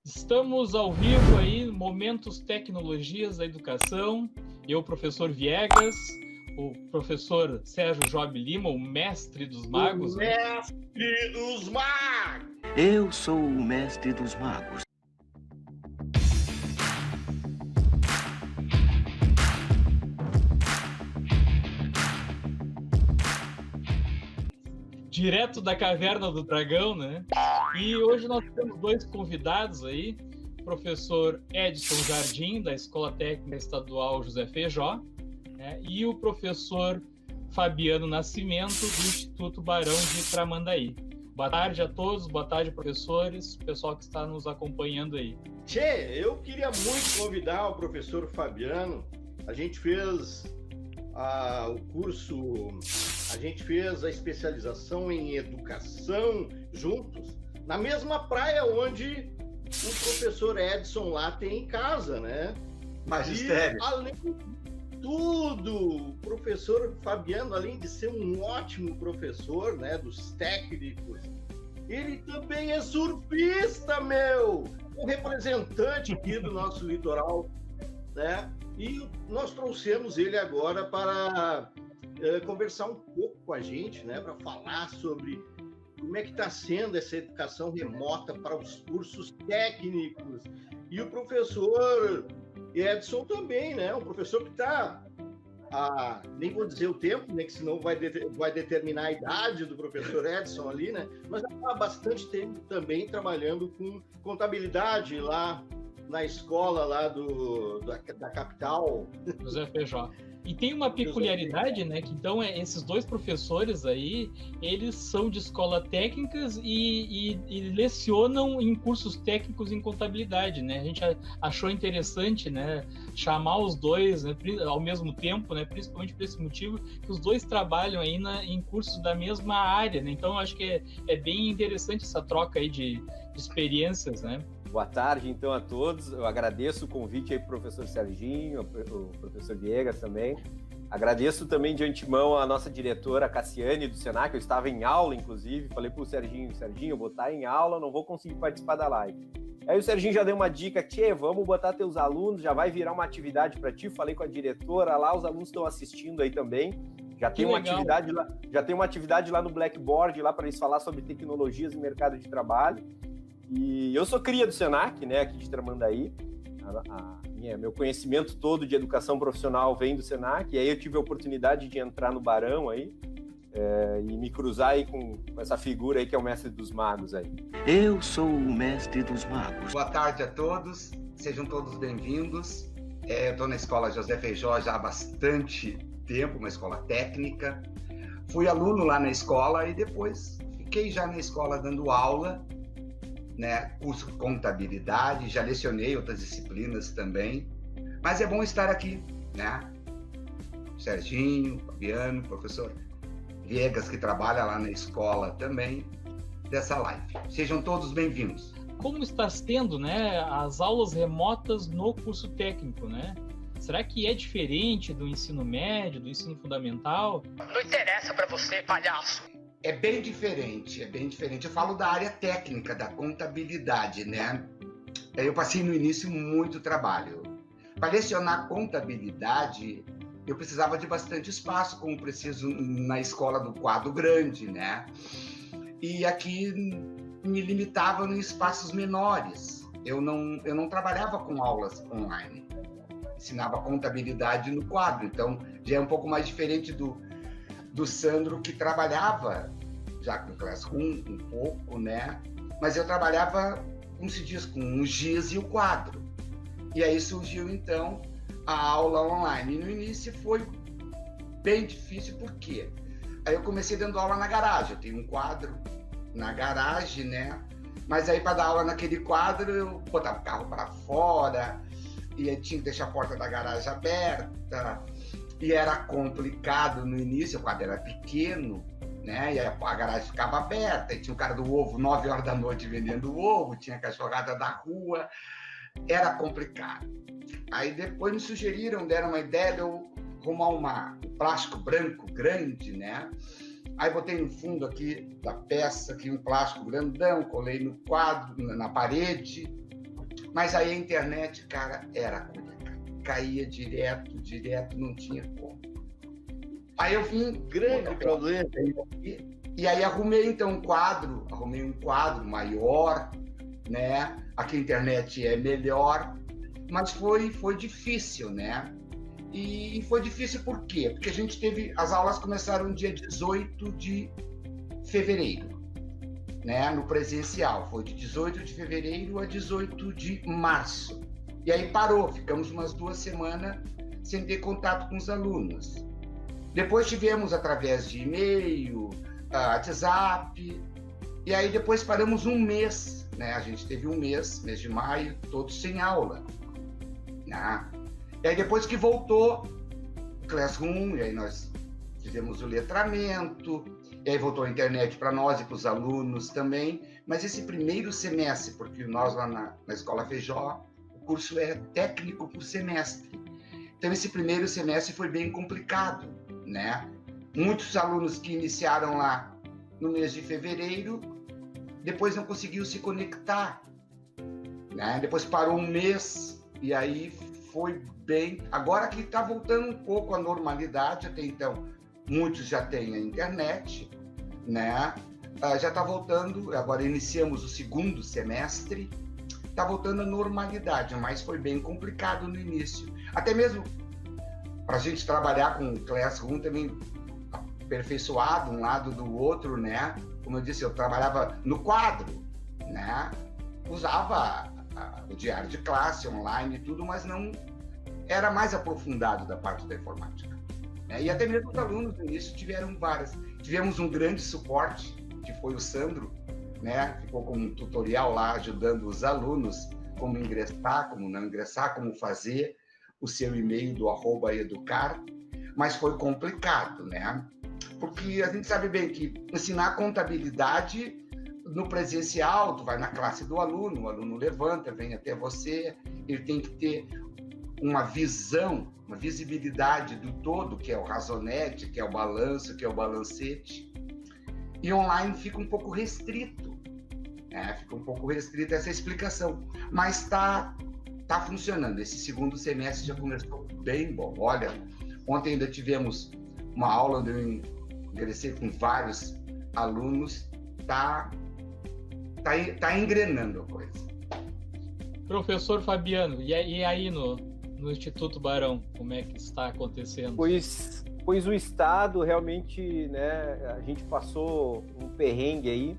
Estamos ao vivo aí, Momentos Tecnologias da Educação. Eu, professor Viegas, o professor Sérgio Job Lima, o mestre dos magos. O mestre dos magos! Eu sou o mestre dos magos. Direto da Caverna do Dragão, né? E hoje nós temos dois convidados aí, o professor Edson Jardim, da Escola Técnica Estadual José Feijó, né? E o professor Fabiano Nascimento, do Instituto Barão de Tramandaí. Boa tarde a todos, boa tarde, professores, pessoal que está nos acompanhando aí. Eu queria muito convidar o professor Fabiano. A gente fez o curso, a gente fez a especialização em educação juntos, na mesma praia onde o professor Edson lá tem em casa, né? Magistério. E, além de tudo, o professor Fabiano, além de ser um ótimo professor, né, dos técnicos, ele também é surfista, um representante aqui do nosso litoral, né? E nós trouxemos ele agora para conversar um pouco com a gente, né, para falar sobre como é que está sendo essa educação remota para os cursos técnicos. E o professor Edson também, né, um professor que está, nem vou dizer o tempo, né, que senão vai determinar a idade do professor Edson ali, né, mas está há bastante tempo também trabalhando com contabilidade lá na escola lá da capital. José Feijó. E tem uma peculiaridade, né, que então esses dois professores aí, eles são de escola técnicas e lecionam em cursos técnicos em contabilidade, né? A gente achou interessante, né, chamar os dois, né, ao mesmo tempo, né, principalmente por esse motivo, que os dois trabalham aí em cursos da mesma área, né? Então, eu acho que é bem interessante essa troca aí de experiências, né? Boa tarde, então, a todos. Eu agradeço o convite aí para o professor Serginho, o professor Viegas também. Agradeço também de antemão a nossa diretora Cassiane do Senac. Eu estava em aula, inclusive. Falei para o Serginho, eu vou estar em aula, não vou conseguir participar da live. Aí o Serginho já deu uma dica, vamos botar teus alunos, já vai virar uma atividade para ti. Falei com a diretora lá, os alunos estão assistindo aí também. Já tem uma atividade lá, lá no Blackboard lá para eles falar sobre tecnologias e mercado de trabalho. E eu sou cria do Senac, né, aqui de Tramandaí. Meu conhecimento todo de educação profissional vem do Senac, e aí eu tive a oportunidade de entrar no Barão aí, e me cruzar aí com essa figura aí que é o mestre dos magos aí. Eu sou o mestre dos magos. Boa tarde a todos, sejam todos bem-vindos. Eu estou na escola José Feijó já há bastante tempo, uma escola técnica. Fui aluno lá na escola e depois fiquei já na escola dando aula, né, curso de contabilidade, já lecionei outras disciplinas também, mas é bom estar aqui, né? Serginho, Fabiano, professor Viegas, que trabalha lá na escola também, dessa live. Sejam todos bem-vindos. Como está sendo, né, as aulas remotas no curso técnico, né? Será que é diferente do ensino médio, do ensino fundamental? Não interessa para você, palhaço. É bem diferente, é bem diferente. Eu falo da área técnica, da contabilidade, né? Eu passei no início muito trabalho. Para lecionar contabilidade, eu precisava de bastante espaço, como preciso na escola do quadro grande, né? E aqui me limitava em espaços menores. Eu não trabalhava com aulas online. Ensinava contabilidade no quadro, então já é um pouco mais diferente do Sandro, que trabalhava já com Classroom um pouco, né? Mas eu trabalhava, como se diz, com o giz e o quadro. E aí surgiu, então, a aula online. E no início foi bem difícil, por quê? Aí eu comecei dando aula na garagem. Eu tenho um quadro na garagem, né? Mas aí, para dar aula naquele quadro, eu botava o carro para fora, e aí tinha que deixar a porta da garagem aberta. E era complicado no início, o quadro era pequeno, né? E a garagem ficava aberta, e tinha o cara do ovo 9 horas da noite vendendo ovo, tinha a cachorrada da rua, era complicado. Aí depois me sugeriram, deram uma ideia de eu arrumar um plástico branco grande, né? Aí botei no fundo aqui da peça, aqui um plástico grandão, colei no quadro, na parede, Mas aí a internet, cara, era coisa. Caía direto, não tinha como. Aí eu vim... Grande problema. E aí arrumei um quadro maior, né? Aqui a internet é melhor, mas foi difícil, né? E foi difícil por quê? Porque as aulas começaram dia 18 de fevereiro, né? No presencial, foi de 18 de fevereiro a 18 de março. E aí parou, ficamos umas 2 semanas sem ter contato com os alunos. Depois tivemos através de e-mail, WhatsApp, e aí depois paramos um mês, né? A gente teve um mês de maio, todos sem aula, né? E aí depois que voltou o Classroom, e aí nós fizemos o letramento, e aí voltou a internet para nós e para os alunos também, mas esse primeiro semestre, porque nós lá na Escola Feijó, o curso é técnico por semestre, então esse primeiro semestre foi bem complicado, né? Muitos alunos que iniciaram lá no mês de fevereiro, depois não conseguiu se conectar, né? Depois parou um mês e aí foi bem... Agora que está voltando um pouco à normalidade, até então muitos já têm a internet, né? Já está voltando, agora iniciamos o segundo semestre, está voltando à normalidade, mas foi bem complicado no início. Até mesmo para a gente trabalhar com o Classroom também aperfeiçoado um lado do outro, né? Como eu disse, eu trabalhava no quadro, né? Usava o diário de classe online e tudo, mas não era mais aprofundado da parte da informática, né? E até mesmo os alunos no início tivemos um grande suporte, que foi o Sandro, né? Ficou com um tutorial lá ajudando os alunos como ingressar, como não ingressar, como fazer o seu e-mail do @educar, mas foi complicado, né? Porque a gente sabe bem que ensinar contabilidade no presencial, tu vai na classe do aluno, o aluno levanta, vem até você, ele tem que ter uma visão, uma visibilidade do todo, que é o razonete, que é o balanço, que é o balancete. E online fica um pouco restrito, né? Fica um pouco restrita essa explicação, mas está funcionando. Esse segundo semestre já começou bem bom. Olha, ontem ainda tivemos uma aula onde eu ingressei com vários alunos, tá engrenando a coisa. Professor Fabiano, e aí no Instituto Barão, como é que está acontecendo? Pois o Estado realmente, né, a gente passou um perrengue aí,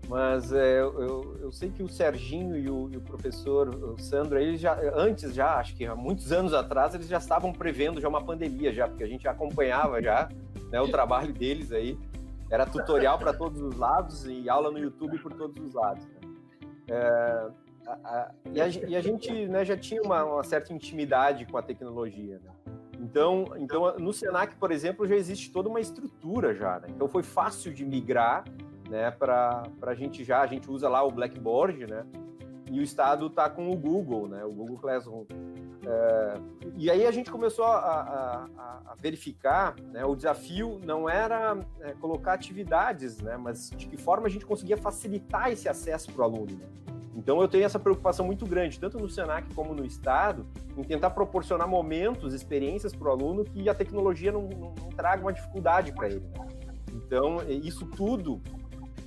mas eu sei que o Serginho e o professor Sandro, eles acho que há muitos anos atrás, eles já estavam prevendo já uma pandemia, já, porque a gente acompanhava já, né, o trabalho deles aí, era tutorial para todos os lados e aula no YouTube por todos os lados, né? E a gente, né, já tinha uma certa intimidade com a tecnologia, né? Então, no Senac, por exemplo, já existe toda uma estrutura já, né? Então foi fácil de migrar, né, para a gente usa lá o Blackboard, né? E o Estado está com o Google, né? O Google Classroom. E aí a gente começou a verificar, né? O desafio não era colocar atividades, né? Mas de que forma a gente conseguia facilitar esse acesso para o aluno, né? Então eu tenho essa preocupação muito grande, tanto no Senac como no Estado, em tentar proporcionar momentos, experiências para o aluno que a tecnologia não traga uma dificuldade para ele, né? Então isso tudo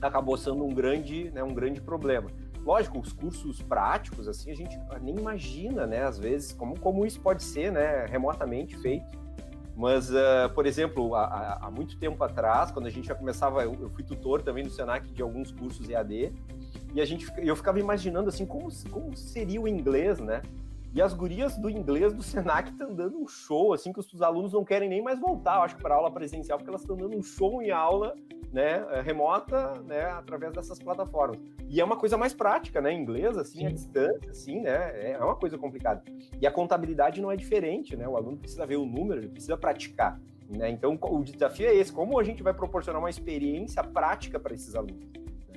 acabou sendo um grande problema. Lógico, os cursos práticos, assim, a gente nem imagina, né, às vezes, como isso pode ser, né, remotamente feito. Mas, por exemplo, há muito tempo atrás, quando a gente já começava, eu fui tutor também no Senac de alguns cursos EAD, e eu ficava imaginando, assim, como seria o inglês, né? E as gurias do inglês do Senac estão dando um show, assim, que os alunos não querem nem mais voltar, eu acho, para aula presencial, porque elas estão dando um show em aula, né, remota, né, através dessas plataformas. E é uma coisa mais prática, né, inglês, assim, sim, à distância, assim, né, é uma coisa complicada. E a contabilidade não é diferente, né, o aluno precisa ver o número, ele precisa praticar, né, então o desafio é esse, como a gente vai proporcionar uma experiência prática para esses alunos,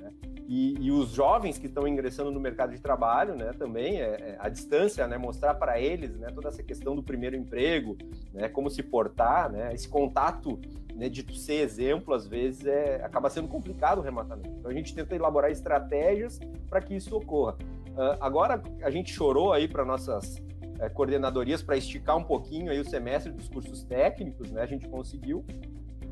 né? E os jovens que estão ingressando no mercado de trabalho, né, também, a distância, né, mostrar para eles, né, toda essa questão do primeiro emprego, né, como se portar, né, esse contato, né, de ser exemplo, às vezes, acaba sendo complicado remotamente. Então, a gente tenta elaborar estratégias para que isso ocorra. Agora a gente chorou aí para nossas coordenadorias para esticar um pouquinho aí o semestre dos cursos técnicos, né? A gente conseguiu.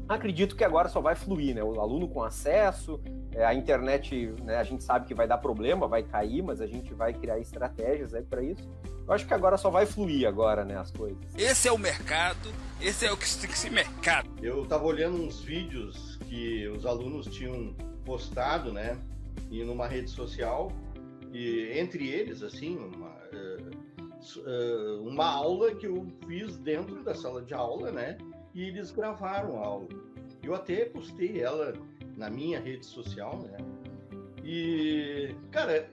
Acredito que agora só vai fluir, né? O aluno com acesso, a internet, né? A gente sabe que vai dar problema, vai cair, mas a gente vai criar estratégias aí para isso. Eu acho que agora só vai fluir agora, né? As coisas. Esse é o mercado, esse é o que tem que ser mercado. Eu estava olhando uns vídeos que os alunos tinham postado, né? E numa rede social, e entre eles, assim, uma aula que eu fiz dentro da sala de aula, né? E eles gravaram a aula. Eu até postei ela na minha rede social, né? E, cara,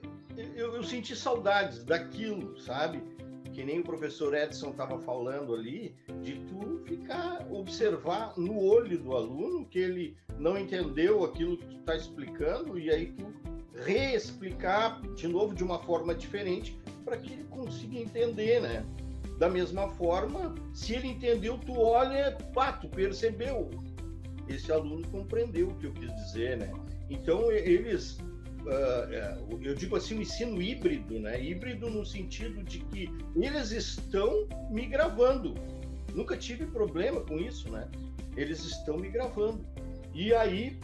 eu senti saudades daquilo, sabe? Que nem o professor Edson estava falando ali, de tu observar no olho do aluno que ele não entendeu aquilo que tu está explicando e aí tu reexplicar de novo de uma forma diferente para que ele consiga entender, né? Da mesma forma, se ele entendeu, tu olha, tu percebeu. Esse aluno compreendeu o que eu quis dizer, né? Então, eles, eu digo assim, o ensino híbrido, né? Híbrido no sentido de que eles estão me gravando. Nunca tive problema com isso, né? Eles estão me gravando. E aí,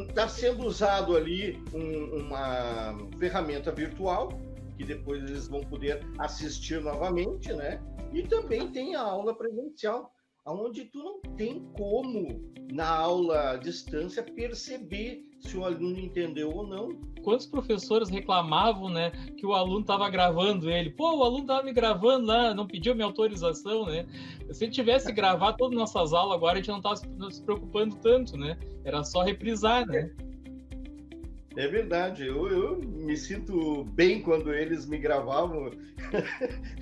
está sendo usado ali uma ferramenta virtual, que depois eles vão poder assistir novamente, né? E também tem a aula presencial, onde tu não tem como, na aula à distância, perceber se o aluno entendeu ou não. Quantos professores reclamavam, né, que o aluno estava gravando ele? Pô, o aluno estava me gravando lá, não pediu minha autorização, né? Se ele tivesse gravado todas as nossas aulas agora, a gente não estava se preocupando tanto, né? Era só reprisar, né? É verdade, eu me sinto bem quando eles me gravavam,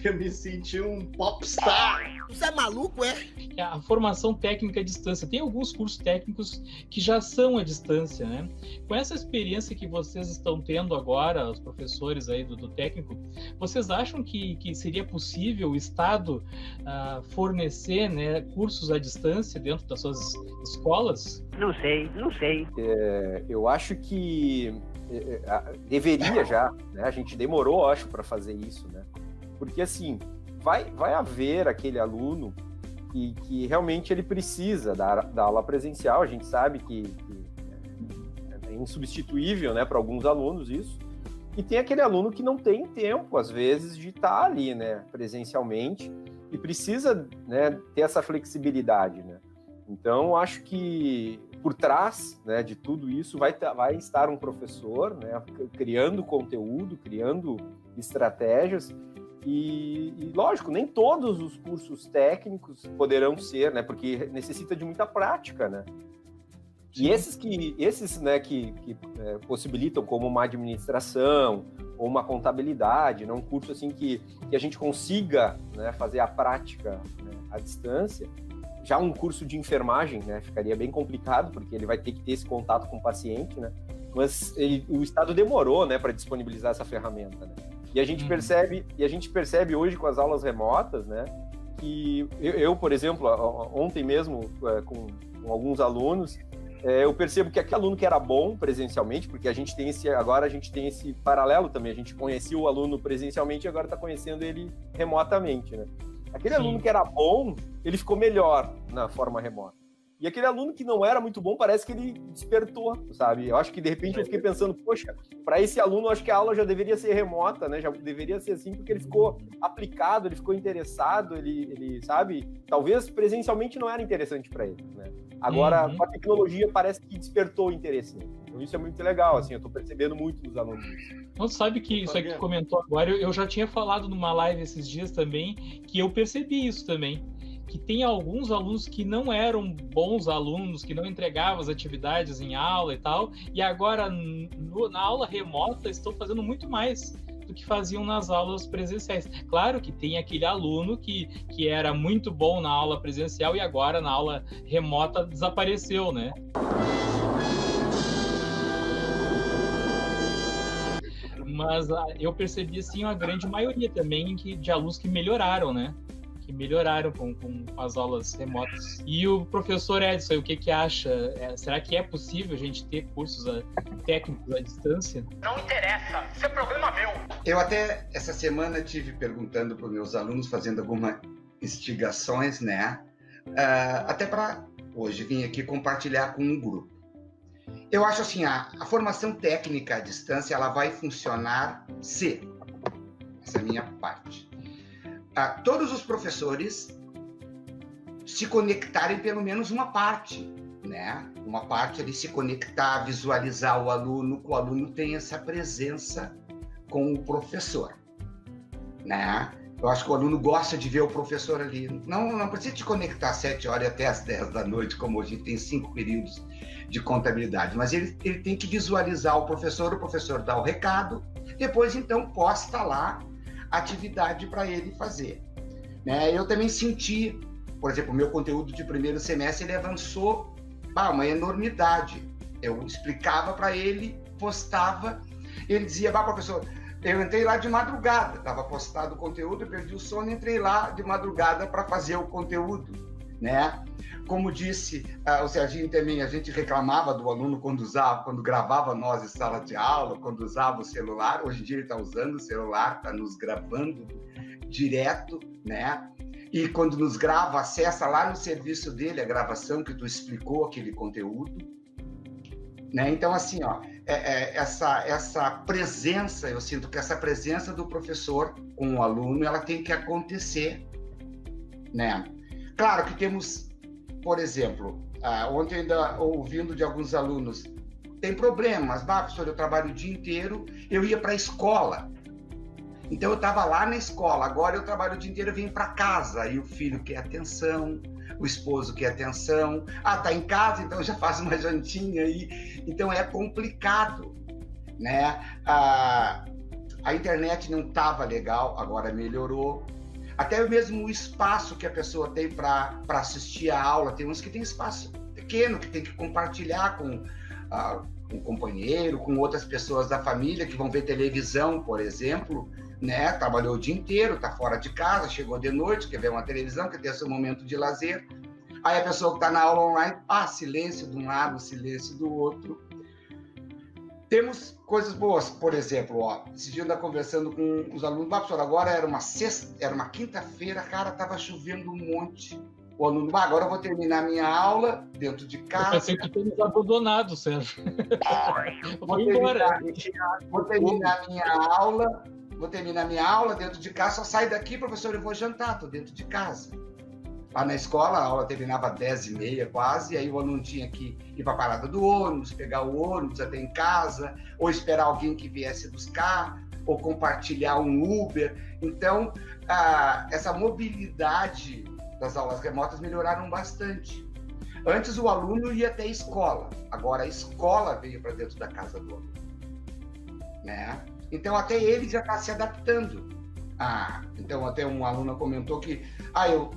eu me senti um popstar. Você é maluco, é? A formação técnica à distância, tem alguns cursos técnicos que já são à distância, né? Com essa experiência que vocês estão tendo agora, os professores aí do técnico, vocês acham que seria possível o Estado fornecer, né, cursos à distância dentro das suas escolas? Não sei. Eu acho que deveria já, né? A gente demorou, acho, para fazer isso, né? Porque, assim, vai haver aquele aluno que realmente ele precisa da aula presencial. A gente sabe que é insubstituível, né, para alguns alunos isso. E tem aquele aluno que não tem tempo, às vezes, de estar ali, né, presencialmente, e precisa, né, ter essa flexibilidade, né? Então, acho que por trás, né, de tudo isso vai estar um professor, né, criando conteúdo, criando estratégias e, lógico, nem todos os cursos técnicos poderão ser, né, porque necessita de muita prática, né? E esses né, que possibilitam como uma administração ou uma contabilidade, né, um curso assim que a gente consiga, né, fazer a prática, né, à distância. Já um curso de enfermagem, né, ficaria bem complicado, porque ele vai ter que ter esse contato com o paciente, né? Mas o Estado demorou, né, para disponibilizar essa ferramenta, né? E a gente percebe hoje com as aulas remotas, né, que eu, por exemplo, ontem mesmo com alguns alunos, eu percebo que aquele aluno que era bom presencialmente, porque agora a gente tem esse paralelo também, a gente conhecia o aluno presencialmente e agora está conhecendo ele remotamente, né? Aquele aluno que era bom, ele ficou melhor na forma remota. E aquele aluno que não era muito bom, parece que ele despertou, sabe? Eu acho que, de repente, eu fiquei pensando, poxa, para esse aluno, eu acho que a aula já deveria ser remota, né? Já deveria ser assim, porque ele ficou aplicado, ele ficou interessado, ele sabe? Talvez presencialmente não era interessante para ele, né? Agora, com a tecnologia, parece que despertou o interesse nele. Então, isso é muito legal, assim, eu estou percebendo muito dos alunos isso. Não sabe que isso aqui que comentou agora, eu já tinha falado numa live esses dias também, que eu percebi isso também, que tem alguns alunos que não eram bons alunos, que não entregavam as atividades em aula e tal, e agora na aula remota estão fazendo muito mais do que faziam nas aulas presenciais. Claro que tem aquele aluno que era muito bom na aula presencial e agora na aula remota desapareceu, né? Mas eu percebi, assim, uma grande maioria também de alunos que melhoraram, né? que melhoraram com as aulas remotas. E o professor Edson, o que acha? Será que é possível a gente ter cursos técnicos à distância? Não interessa, isso é problema meu. Eu até essa semana tive perguntando para os meus alunos, fazendo algumas instigações, né? Até para hoje vim aqui compartilhar com um grupo. Eu acho assim, a formação técnica à distância, ela vai funcionar se, essa é a minha parte, todos os professores se conectarem pelo menos uma parte, né? Uma parte ali se conectar, visualizar o aluno, que o aluno tenha essa presença com o professor, né? Eu acho que o aluno gosta de ver o professor ali. Não precisa te conectar às 7 horas até às 10 da noite, como hoje tem 5 períodos de contabilidade, mas ele tem que visualizar o professor dá o recado, depois então posta lá a atividade para ele fazer, né? Eu também senti, por exemplo, o meu conteúdo de primeiro semestre, ele avançou uma enormidade. Eu explicava para ele, postava, ele dizia, professor, eu entrei lá de madrugada, estava postado o conteúdo, eu perdi o sono, entrei lá de madrugada para fazer o conteúdo, né? Como disse o Serginho também, a gente reclamava do aluno quando gravava nós em sala de aula, quando usava o celular. Hoje em dia ele está usando o celular, está nos gravando direto, né? E quando nos grava, acessa lá no serviço dele a gravação que tu explicou aquele conteúdo, né? Então, assim, essa presença, eu sinto que essa presença do professor com o aluno, ela tem que acontecer, né? Claro que temos, por exemplo, ontem ainda ouvindo de alguns alunos, tem problemas, professor, eu trabalho o dia inteiro, eu ia para a escola, então eu estava lá na escola, agora eu trabalho o dia inteiro, eu venho para casa, e o filho quer atenção, o esposo quer atenção, tá em casa, então já faz uma jantinha aí, então é complicado, né? A internet não estava legal, agora melhorou. Até mesmo o espaço que a pessoa tem para assistir a aula, tem uns que tem espaço pequeno, que tem que compartilhar com um companheiro, com outras pessoas da família que vão ver televisão, por exemplo, né? Trabalhou o dia inteiro, está fora de casa, chegou de noite, quer ver uma televisão, quer ter seu momento de lazer. Aí a pessoa que está na aula online, silêncio de um lado, silêncio do outro. Temos coisas boas, por exemplo, esse dia eu estava conversando com os alunos, professor, agora era uma quinta-feira, cara, estava chovendo um monte. O aluno, agora eu vou terminar minha aula dentro de casa. Eu pensei que tu nos abandonado, Sérgio. Vou terminar minha aula dentro de casa, só saio daqui, professor, eu vou jantar, estou dentro de casa. Lá na escola, a aula terminava 10h30 quase, e aí o aluno tinha que ir para a parada do ônibus, pegar o ônibus até em casa, ou esperar alguém que viesse buscar, ou compartilhar um Uber. Então, essa mobilidade das aulas remotas melhoraram bastante. Antes o aluno ia até a escola, agora a escola veio para dentro da casa do aluno, né? Então, até ele já está se adaptando. Então até um aluno comentou que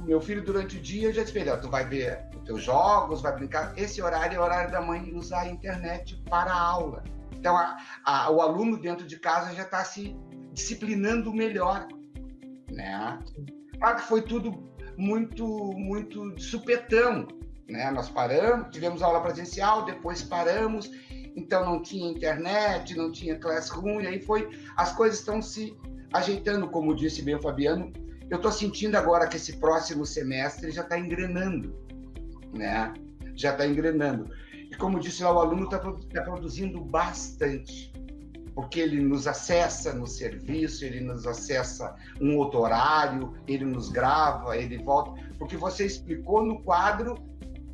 meu filho durante o dia já espera, tu vai ver os teus jogos, vai brincar, esse horário é o horário da mãe usar a internet para a aula. Então o aluno dentro de casa já está se disciplinando melhor, né? Claro que foi tudo muito de supetão, né? Nós paramos, tivemos aula presencial, depois paramos, então não tinha internet, não tinha classroom, e aí as coisas estão se ajeitando, como disse bem o Fabiano. Eu estou sentindo agora que esse próximo semestre já está engrenando, né? Já está engrenando. E como disse lá, o aluno está produzindo bastante, porque ele nos acessa no serviço, ele nos acessa um outro horário, ele nos grava, ele volta, porque você explicou no quadro,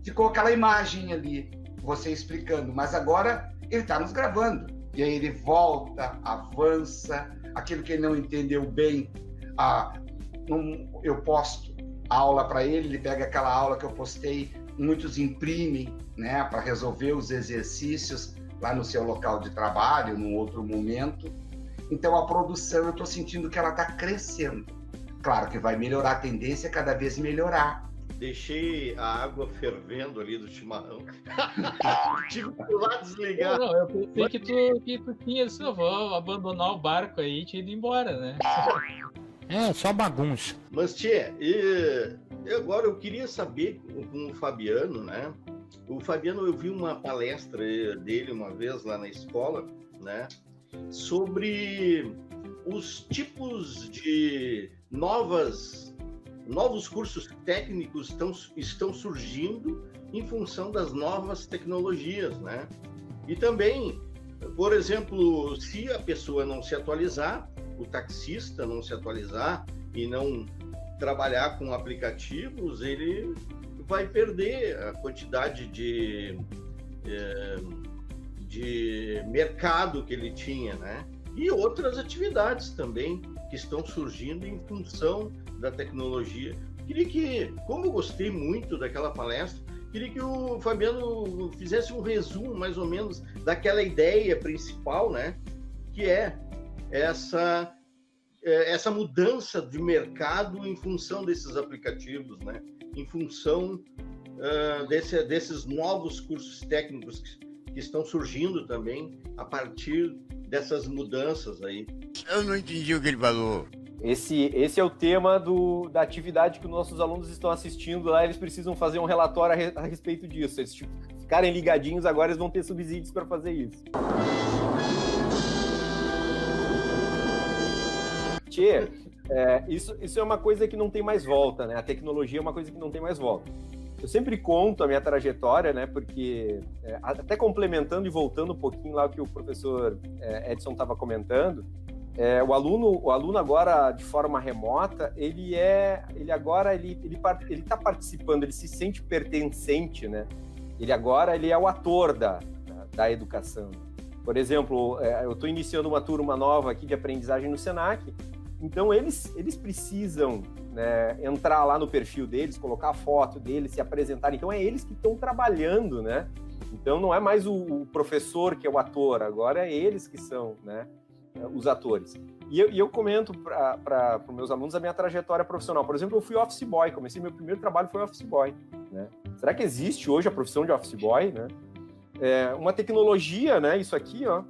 ficou aquela imagem ali, você explicando, mas agora ele está nos gravando, e aí ele volta, avança, aquilo que ele não entendeu bem, eu posto a aula para ele pega aquela aula que eu postei, muitos imprimem, né, para resolver os exercícios lá no seu local de trabalho, num outro momento. Então a produção, eu estou sentindo que ela está crescendo. Claro que vai melhorar, a tendência é cada vez melhorar. Deixei a água fervendo ali do chimarrão. Digo para lá desligar. Não, eu pensei que tu tinha assim, vou abandonar o barco aí e tinha ido embora, né? É, só bagunça. Mas, Tchê, e agora eu queria saber com o Fabiano, né? O Fabiano, eu vi uma palestra dele uma vez lá na escola, né? Sobre os tipos de novos cursos técnicos estão surgindo em função das novas tecnologias, né? E também, por exemplo, se a pessoa não se atualizar, o taxista não se atualizar e não trabalhar com aplicativos, ele vai perder a quantidade de mercado que ele tinha, né? E outras atividades também que estão surgindo em função da tecnologia. Queria que, como eu gostei muito daquela palestra, queria que o Fabiano fizesse um resumo, mais ou menos, daquela ideia principal, né? Que é essa mudança de mercado em função desses aplicativos, né? Em função desses novos cursos técnicos que estão surgindo também a partir dessas mudanças aí. Eu não entendi o que ele falou. Esse é o tema da atividade que os nossos alunos estão assistindo lá. Eles precisam fazer um relatório a respeito disso. Se eles ficarem ligadinhos agora, eles vão ter subsídios para fazer isso. Tchê, isso é uma coisa que não tem mais volta, né? A tecnologia é uma coisa que não tem mais volta. Eu sempre conto a minha trajetória, né? Porque, até complementando e voltando um pouquinho lá o que o professor Edson estava comentando, o aluno agora, de forma remota, ele está participando, ele se sente pertencente, né? Ele é o ator da educação. Por exemplo, eu estou iniciando uma turma nova aqui de aprendizagem no Senac. Então, eles precisam, né, entrar lá no perfil deles, colocar a foto deles, se apresentar. Então, é eles que estão trabalhando, né? Então, não é mais o professor que é o ator, agora é eles que são, né, os atores. E eu comento para os meus alunos a minha trajetória profissional. Por exemplo, eu fui office boy, meu primeiro trabalho foi office boy, né? Será que existe hoje a profissão de office boy, né? Uma tecnologia, né, isso aqui, ó,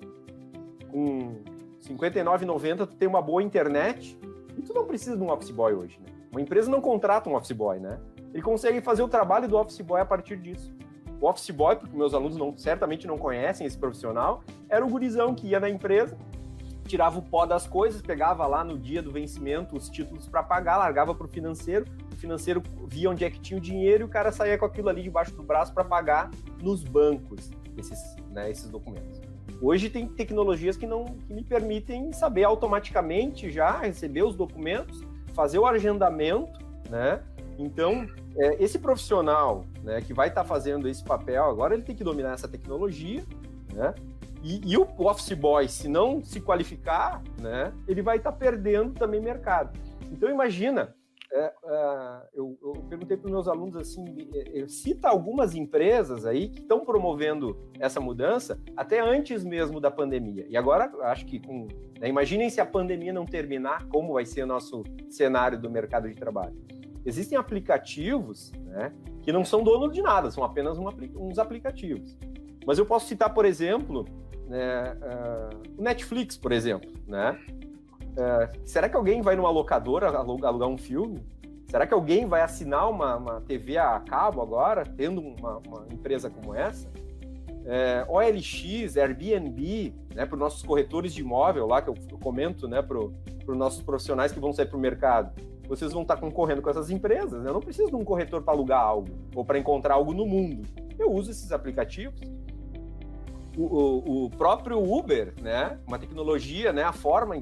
com R$59,90 tu tem uma boa internet e tu não precisa de um office boy hoje, né? Uma empresa não contrata um office boy, né? Ele consegue fazer o trabalho do office boy a partir disso. O office boy, porque meus alunos certamente não conhecem esse profissional, era o gurizão que ia na empresa, tirava o pó das coisas, pegava lá no dia do vencimento os títulos para pagar, largava para o financeiro via onde é que tinha o dinheiro e o cara saía com aquilo ali debaixo do braço para pagar nos bancos esses documentos. Hoje tem tecnologias que me permitem saber automaticamente já receber os documentos, fazer o agendamento, né? Então, esse profissional, né, que vai estar fazendo esse papel agora, ele tem que dominar essa tecnologia, né? E o office boy, se não se qualificar, né, ele vai estar perdendo também mercado. Então, imagina, eu perguntei para os meus alunos assim, cita algumas empresas aí que estão promovendo essa mudança até antes mesmo da pandemia. E agora, acho que imaginem se a pandemia não terminar, como vai ser o nosso cenário do mercado de trabalho. Existem aplicativos, né, que não são donos de nada, são apenas uns aplicativos. Mas eu posso citar, por exemplo, né, o Netflix, por exemplo, né? Será que alguém vai numa locadora alugar um filme? Será que alguém vai assinar uma TV a cabo agora, tendo uma empresa como essa? OLX, Airbnb, né, para os nossos corretores de imóvel lá, que eu comento, né, para os nossos profissionais que vão sair para o mercado. Vocês vão estar concorrendo com essas empresas, né? Eu não preciso de um corretor para alugar algo ou para encontrar algo no mundo. Eu uso esses aplicativos. O próprio Uber, né, uma tecnologia, né, a forma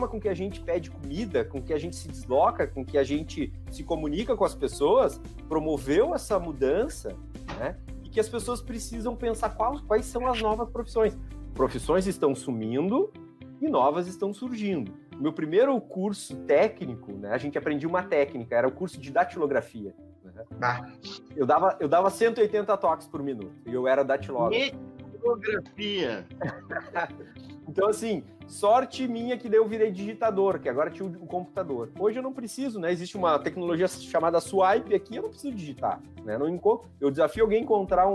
com que a gente pede comida, com que a gente se desloca, com que a gente se comunica com as pessoas, promoveu essa mudança, né, e que as pessoas precisam pensar quais são as novas profissões. Profissões estão sumindo e novas estão surgindo. Meu primeiro curso técnico, né, a gente aprendia uma técnica, era o curso de datilografia. Né? Eu dava 180 toques por minuto e eu era datilógrafo. Fotografia. Então, assim, sorte minha que daí eu virei digitador, que agora tinha o computador. Hoje eu não preciso, né? Existe uma tecnologia chamada Swipe aqui, eu não preciso digitar, né? Eu desafio alguém a encontrar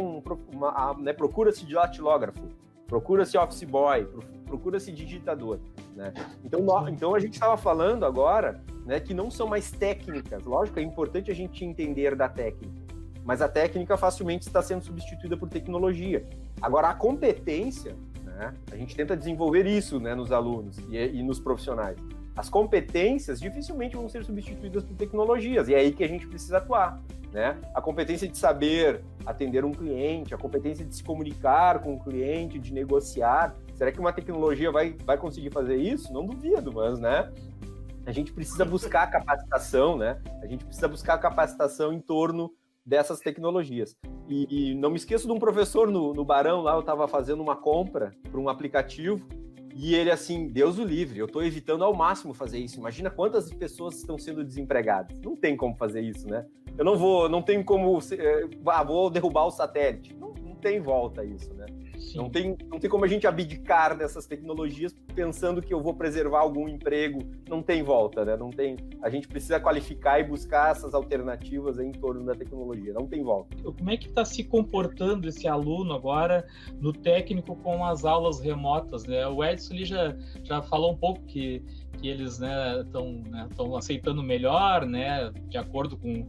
né? Procura-se datilógrafo, procura-se office boy, procura-se digitador, né? Então a gente estava falando agora né, que não são mais técnicas. Lógico, é importante a gente entender da técnica, mas a técnica facilmente está sendo substituída por tecnologia. Agora, a competência, né, a gente tenta desenvolver isso, né, nos alunos e nos profissionais. As competências dificilmente vão ser substituídas por tecnologias, e é aí que a gente precisa atuar, né? A competência de saber atender um cliente, a competência de se comunicar com o cliente, de negociar. Será que uma tecnologia vai conseguir fazer isso? Não duvido, mas, né? A gente precisa buscar capacitação, né? A gente precisa buscar capacitação em torno dessas tecnologias. E não me esqueço de um professor no Barão, lá eu estava fazendo uma compra para um aplicativo, e ele assim, Deus o livre, eu estou evitando ao máximo fazer isso. Imagina quantas pessoas estão sendo desempregadas. Não tem como fazer isso, né? Eu não tenho como, vou derrubar o satélite. Não tem volta isso, né? Não tem como a gente abdicar dessas tecnologias pensando que eu vou preservar algum emprego. Não tem volta, né? A gente precisa qualificar e buscar essas alternativas em torno da tecnologia. Não tem volta. Como é que está se comportando esse aluno agora no técnico com as aulas remotas, né? O Edson ali já falou um pouco que eles estão aceitando melhor, né? De acordo com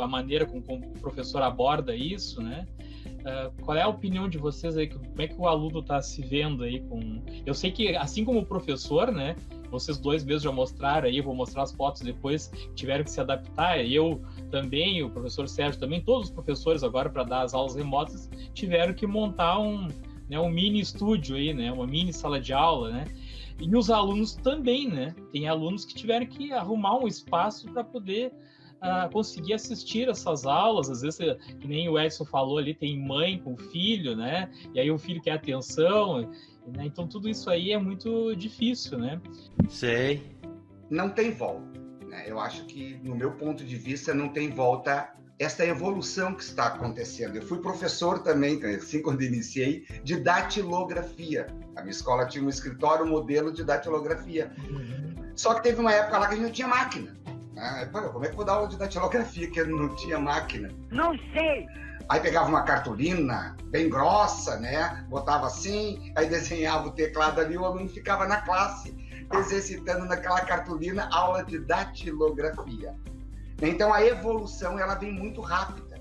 a maneira como o professor aborda isso, né? Qual é a opinião de vocês aí? Como é que o aluno está se vendo aí com... Eu sei que, assim como o professor, né? Vocês dois mesmos já mostraram aí, vou mostrar as fotos depois, tiveram que se adaptar. Eu também, o professor Sérgio também, todos os professores agora para dar as aulas remotas tiveram que montar um mini estúdio aí, né? Uma mini sala de aula, né? E os alunos também, né? Tem alunos que tiveram que arrumar um espaço para poder conseguir assistir essas aulas. Às vezes, que nem o Edson falou ali, tem mãe com filho, né? E aí o filho quer atenção, né? Então tudo isso aí é muito difícil, né? Sei. Não tem volta, né? Eu acho que, no meu ponto de vista, não tem volta esta evolução que está acontecendo. Eu fui professor também, assim, quando iniciei, de datilografia. A minha escola tinha um escritório modelo de datilografia. Só que teve uma época lá que a gente não tinha máquina. Como é que eu vou dar aula de datilografia que eu não tinha máquina? Não sei! Aí pegava uma cartolina bem grossa, né? Botava assim, aí desenhava o teclado ali, o aluno ficava na classe exercitando naquela cartolina aula de datilografia. Então a evolução ela vem muito rápida.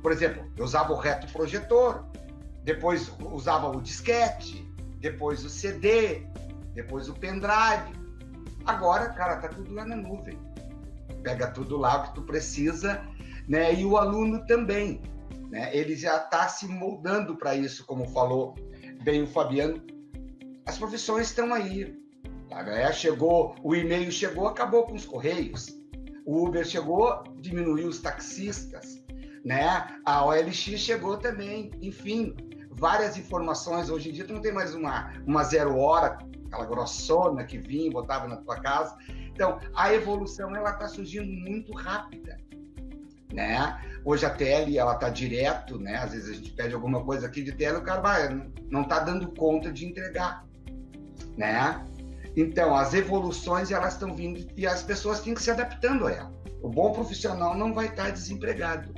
Por exemplo, eu usava o retroprojetor, depois usava o disquete, depois o CD, depois o pendrive. Agora, cara, tá tudo lá na nuvem. Pega tudo lá o que tu precisa, né? E o aluno também, né? Ele já está se moldando para isso, como falou bem o Fabiano. As profissões estão aí. Tá? Chegou, o e-mail chegou, acabou com os correios. O Uber chegou, diminuiu os taxistas, né? A OLX chegou também. Enfim, várias informações. Hoje em dia tu não tem mais uma 0 hora, aquela grossona que vinha e botava na tua casa. Então, a evolução ela está surgindo muito rápida, né? Hoje a tele ela está direto, né? Às vezes a gente pede alguma coisa aqui de tele, o cara não está dando conta de entregar, né? Então, as evoluções elas estão vindo e as pessoas têm que se adaptando a ela. O bom profissional não vai estar desempregado.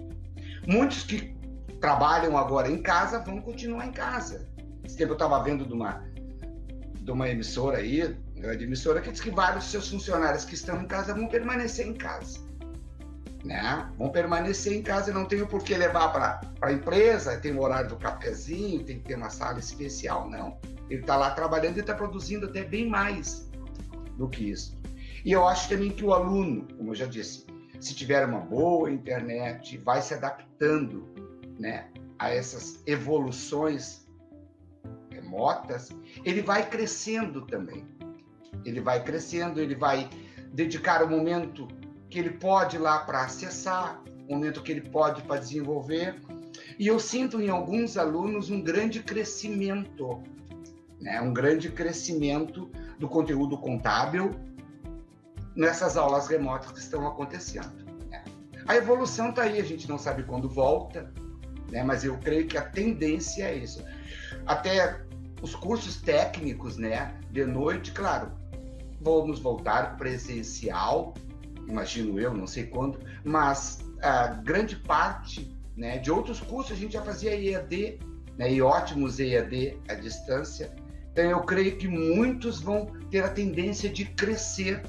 Muitos que trabalham agora em casa vão continuar em casa. Esse tempo eu estava vendo de uma emissora aí, grande emissora, que diz que vários dos seus funcionários que estão em casa vão permanecer em casa, né? Vão permanecer em casa, não tem por que levar para a empresa, tem o horário do cafezinho, tem que ter uma sala especial, não. Ele está lá trabalhando e está produzindo até bem mais do que isso. E eu acho também que o aluno, como eu já disse, se tiver uma boa internet, vai se adaptando, né, a essas evoluções remotas, ele vai crescendo também. Ele vai crescendo, ele vai dedicar o momento que ele pode ir lá para acessar, o momento que ele pode para desenvolver. E eu sinto em alguns alunos um grande crescimento, né? Um grande crescimento do conteúdo contábil nessas aulas remotas que estão acontecendo, né? A evolução está aí, a gente não sabe quando volta, né? Mas eu creio que a tendência é isso. Até os cursos técnicos, né? De noite, claro, vamos voltar presencial, imagino eu, não sei quando, mas a grande parte, né, de outros cursos a gente já fazia EAD, né, e ótimos EAD à distância. Então eu creio que muitos vão ter a tendência de crescer,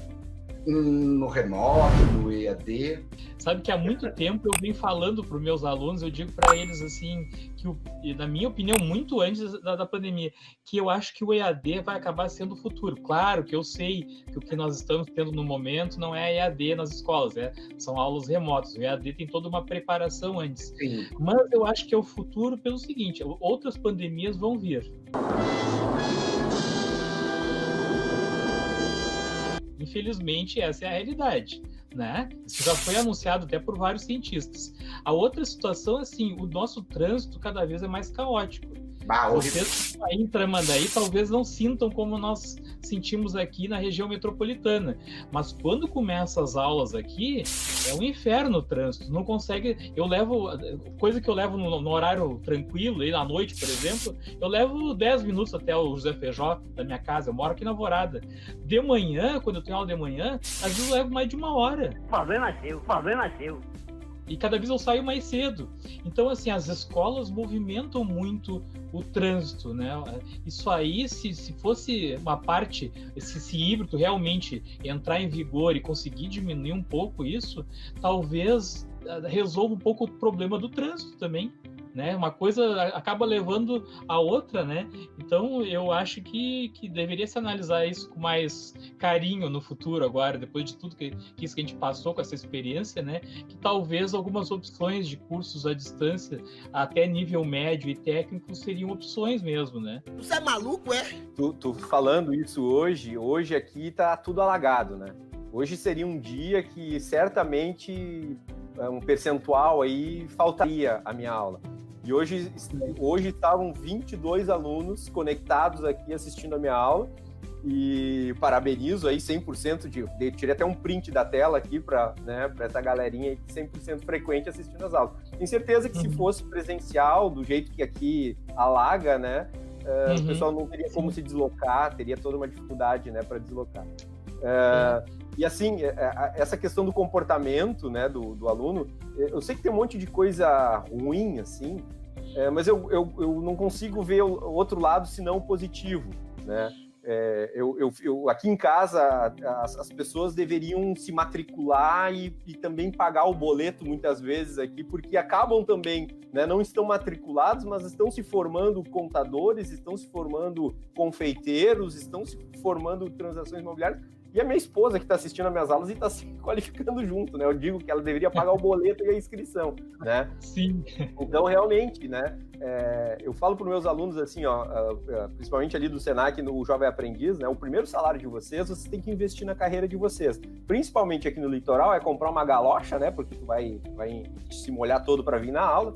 no remoto, no EAD. Sabe que há muito tempo eu venho falando para os meus alunos, eu digo para eles assim, que na minha opinião, muito antes da pandemia, que eu acho que o EAD vai acabar sendo o futuro. Claro que eu sei que o que nós estamos tendo no momento não é EAD nas escolas, são aulas remotas. O EAD tem toda uma preparação antes. Sim. Mas eu acho que é o futuro pelo seguinte, outras pandemias vão vir. Infelizmente, essa é a realidade, né? Isso já foi anunciado até por vários cientistas. A outra situação é assim, o nosso trânsito cada vez é mais caótico. Vocês aí em Tramandaí talvez não sintam como nós sentimos aqui na região metropolitana, mas quando começam as aulas aqui, é um inferno o trânsito, não consegue, coisa que eu levo no horário tranquilo, aí na noite, por exemplo, eu levo 10 minutos até o José Feijó da minha casa, eu moro aqui na Alvorada. De manhã, quando eu tenho aula de manhã, às vezes eu levo mais de 1 hora. Problema seu. E cada vez eu saio mais cedo. Então, assim, as escolas movimentam muito o trânsito, né? Isso aí, se fosse uma parte, esse híbrido realmente entrar em vigor e conseguir diminuir um pouco isso, talvez resolva um pouco o problema do trânsito também, né? Uma coisa acaba levando a outra, né? Então, eu acho que deveria se analisar isso com mais carinho no futuro agora, depois de tudo que a gente passou com essa experiência, né? Que talvez algumas opções de cursos à distância, até nível médio e técnico, seriam opções mesmo, né? Você é maluco, é? Tu falando isso hoje aqui tá tudo alagado, né? Hoje seria um dia que certamente um percentual aí faltaria a minha aula. E hoje estavam 22 alunos conectados aqui assistindo a minha aula, e parabenizo aí 100% tirei até um print da tela aqui para essa galerinha aí 100% frequente assistindo as aulas. Tenho certeza que se fosse presencial, do jeito que aqui alaga, né, o pessoal não teria como se deslocar, teria toda uma dificuldade, né, para deslocar. E assim, essa questão do comportamento, né, do aluno, eu sei que tem um monte de coisa ruim, assim, mas eu não consigo ver o outro lado senão o positivo, né? Aqui em casa, as pessoas deveriam se matricular e também pagar o boleto muitas vezes aqui, porque acabam também, né, não estão matriculados, mas estão se formando contadores, estão se formando confeiteiros, estão se formando transações imobiliárias. E a minha esposa que está assistindo as minhas aulas e está se qualificando junto, né? Eu digo que ela deveria pagar o boleto e a inscrição, né? Sim. Então, realmente, né? Eu falo para os meus alunos assim, ó, principalmente ali do Senac, no Jovem Aprendiz, né? O primeiro salário de vocês tem que investir na carreira de vocês. Principalmente aqui no litoral, é comprar uma galocha, né? Porque tu vai se molhar todo para vir na aula.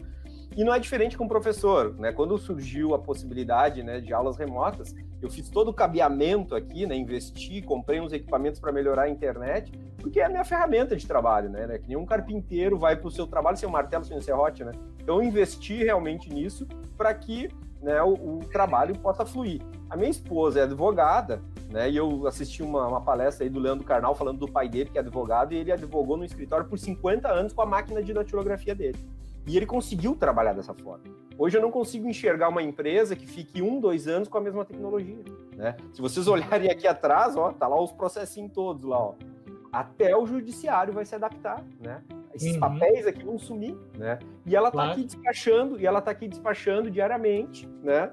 E não é diferente com o professor, né? Quando surgiu a possibilidade, né, de aulas remotas, eu fiz todo o cabeamento aqui, né? Investi, comprei uns equipamentos para melhorar a internet, porque é a minha ferramenta de trabalho, né? Que nenhum carpinteiro vai para o seu trabalho sem um martelo, sem um serrote, né? Então, eu investi realmente nisso para que, né, o trabalho possa fluir. A minha esposa é advogada, né? E eu assisti uma palestra aí do Leandro Carnal falando do pai dele, que é advogado, e ele advogou no escritório por 50 anos com a máquina de datilografia dele. E ele conseguiu trabalhar dessa forma. Hoje eu não consigo enxergar uma empresa que fique 1, 2 anos com a mesma tecnologia, né? Se vocês olharem aqui atrás, ó, tá lá os processinhos todos lá, ó. Até o judiciário vai se adaptar, né? Esses papéis aqui vão sumir, né? E ela tá aqui despachando, diariamente, né?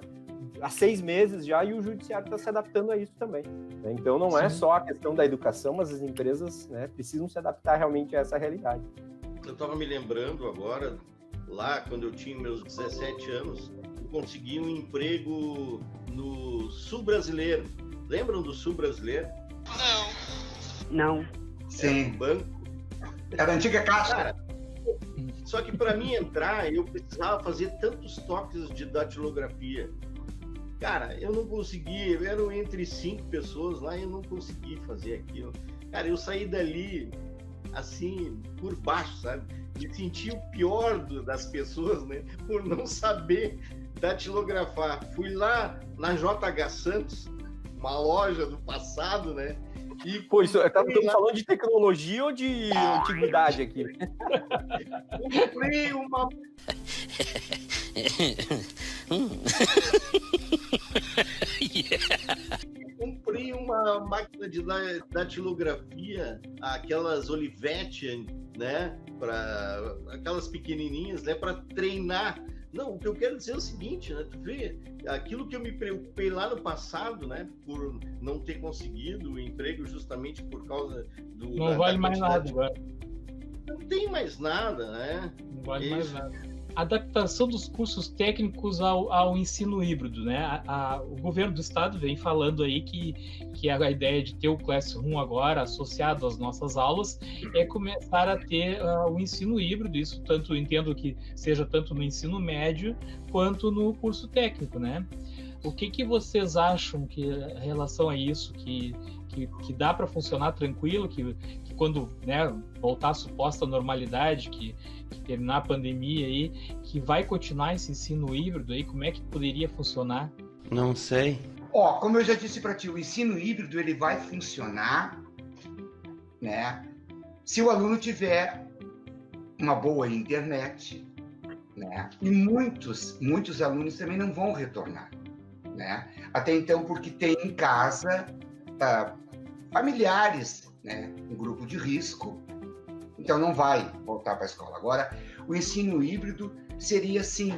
Há 6 meses já, e o judiciário está se adaptando a isso também, né? Então não é só a questão da educação, mas as empresas, né, precisam se adaptar realmente a essa realidade. Eu estava me lembrando agora, lá quando eu tinha meus 17 anos, eu consegui um emprego no Sul Brasileiro. Lembram do Sul Brasileiro? Não. Sim. Era um banco. Era a antiga Caixa. Cara, só que para mim entrar, eu precisava fazer tantos toques de datilografia. Cara, eu não consegui, eram entre 5 pessoas lá e eu não consegui fazer aquilo. Cara, eu saí dali, assim, por baixo, sabe? Me senti o pior das pessoas, né? Por não saber datilografar. Fui lá na JH Santos, uma loja do passado, né? E pô, estamos falando de tecnologia ou de antiguidade aqui? Comprei uma... Comprei uma uma máquina de datilografia, aquelas Olivetti, né? Para aquelas pequenininhas, né? Para treinar. Não, o que eu quero dizer é o seguinte, né? Tu vê, aquilo que eu me preocupei lá no passado, né? Por não ter conseguido o emprego justamente por causa do... Não vale mais nada agora. Não tem mais nada, né? Não vale mais nada. Adaptação dos cursos técnicos ao ensino híbrido, né? O governo do estado vem falando aí que a ideia de ter o Classroom agora associado às nossas aulas é começar a ter o ensino híbrido, isso tanto entendo que seja tanto no ensino médio quanto no curso técnico, né? O que vocês acham que em relação a isso, que dá para funcionar tranquilo, que quando, né, voltar à suposta normalidade, que terminar a pandemia aí, que vai continuar esse ensino híbrido aí, como é que poderia funcionar? Não sei. Como eu já disse para ti, o ensino híbrido ele vai funcionar, né, se o aluno tiver uma boa internet, né, e muitos alunos também não vão retornar, né, até então porque tem em casa familiares, né, um grupo de risco, então não vai voltar para a escola. Agora, o ensino híbrido seria, sim,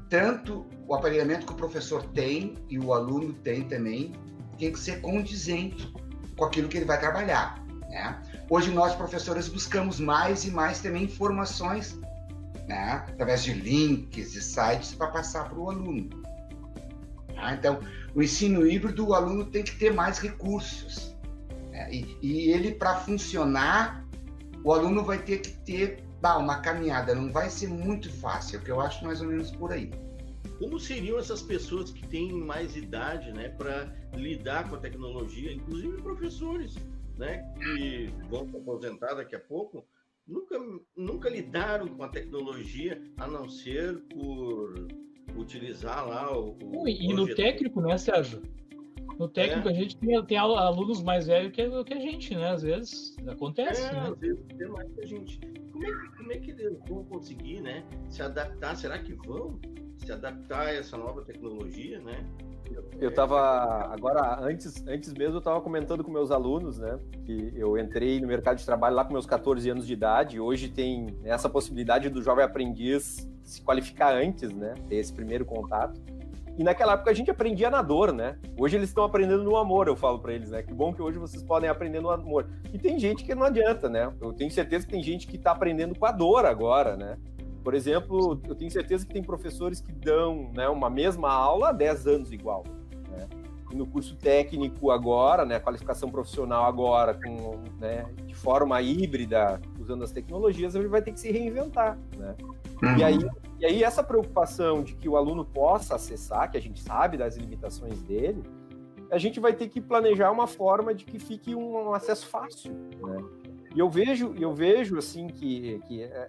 tanto o aparelhamento que o professor tem e o aluno tem também, tem que ser condizente com aquilo que ele vai trabalhar, né? Hoje nós, professores, buscamos mais e mais também informações, né, através de links e sites para passar para o aluno. Então, o ensino híbrido, o aluno tem que ter mais recursos, né? E ele, para funcionar, o aluno vai ter que ter uma caminhada, não vai ser muito fácil, que eu acho mais ou menos por aí. Como seriam essas pessoas que têm mais idade, né, para lidar com a tecnologia, inclusive professores, né, que vão se aposentar daqui a pouco, nunca lidaram com a tecnologia, a não ser por utilizar lá e no técnico, né, Sérgio? No técnico a gente tem alunos mais velhos que a gente, né? Às vezes acontece, né? Às vezes tem mais que a gente. Como é que eles vão conseguir, né, se adaptar? Será que vão se adaptar a essa nova tecnologia, né? Eu estava agora, antes mesmo, eu estava comentando com meus alunos, né, que eu entrei no mercado de trabalho lá com meus 14 anos de idade, e hoje tem essa possibilidade do jovem aprendiz se qualificar antes, né, ter esse primeiro contato. E naquela época a gente aprendia na dor, né? Hoje eles estão aprendendo no amor, eu falo para eles, né? Que bom que hoje vocês podem aprender no amor. E tem gente que não adianta, né? Eu tenho certeza que tem gente que está aprendendo com a dor agora, né? Por exemplo, eu tenho certeza que tem professores que dão, né, uma mesma aula há 10 anos igual, né? E no curso técnico agora, né, a qualificação profissional agora, né, de forma híbrida, usando as tecnologias, ele vai ter que se reinventar, né? E aí essa preocupação de que o aluno possa acessar, que a gente sabe das limitações dele, a gente vai ter que planejar uma forma de que fique um acesso fácil, né? E eu vejo assim que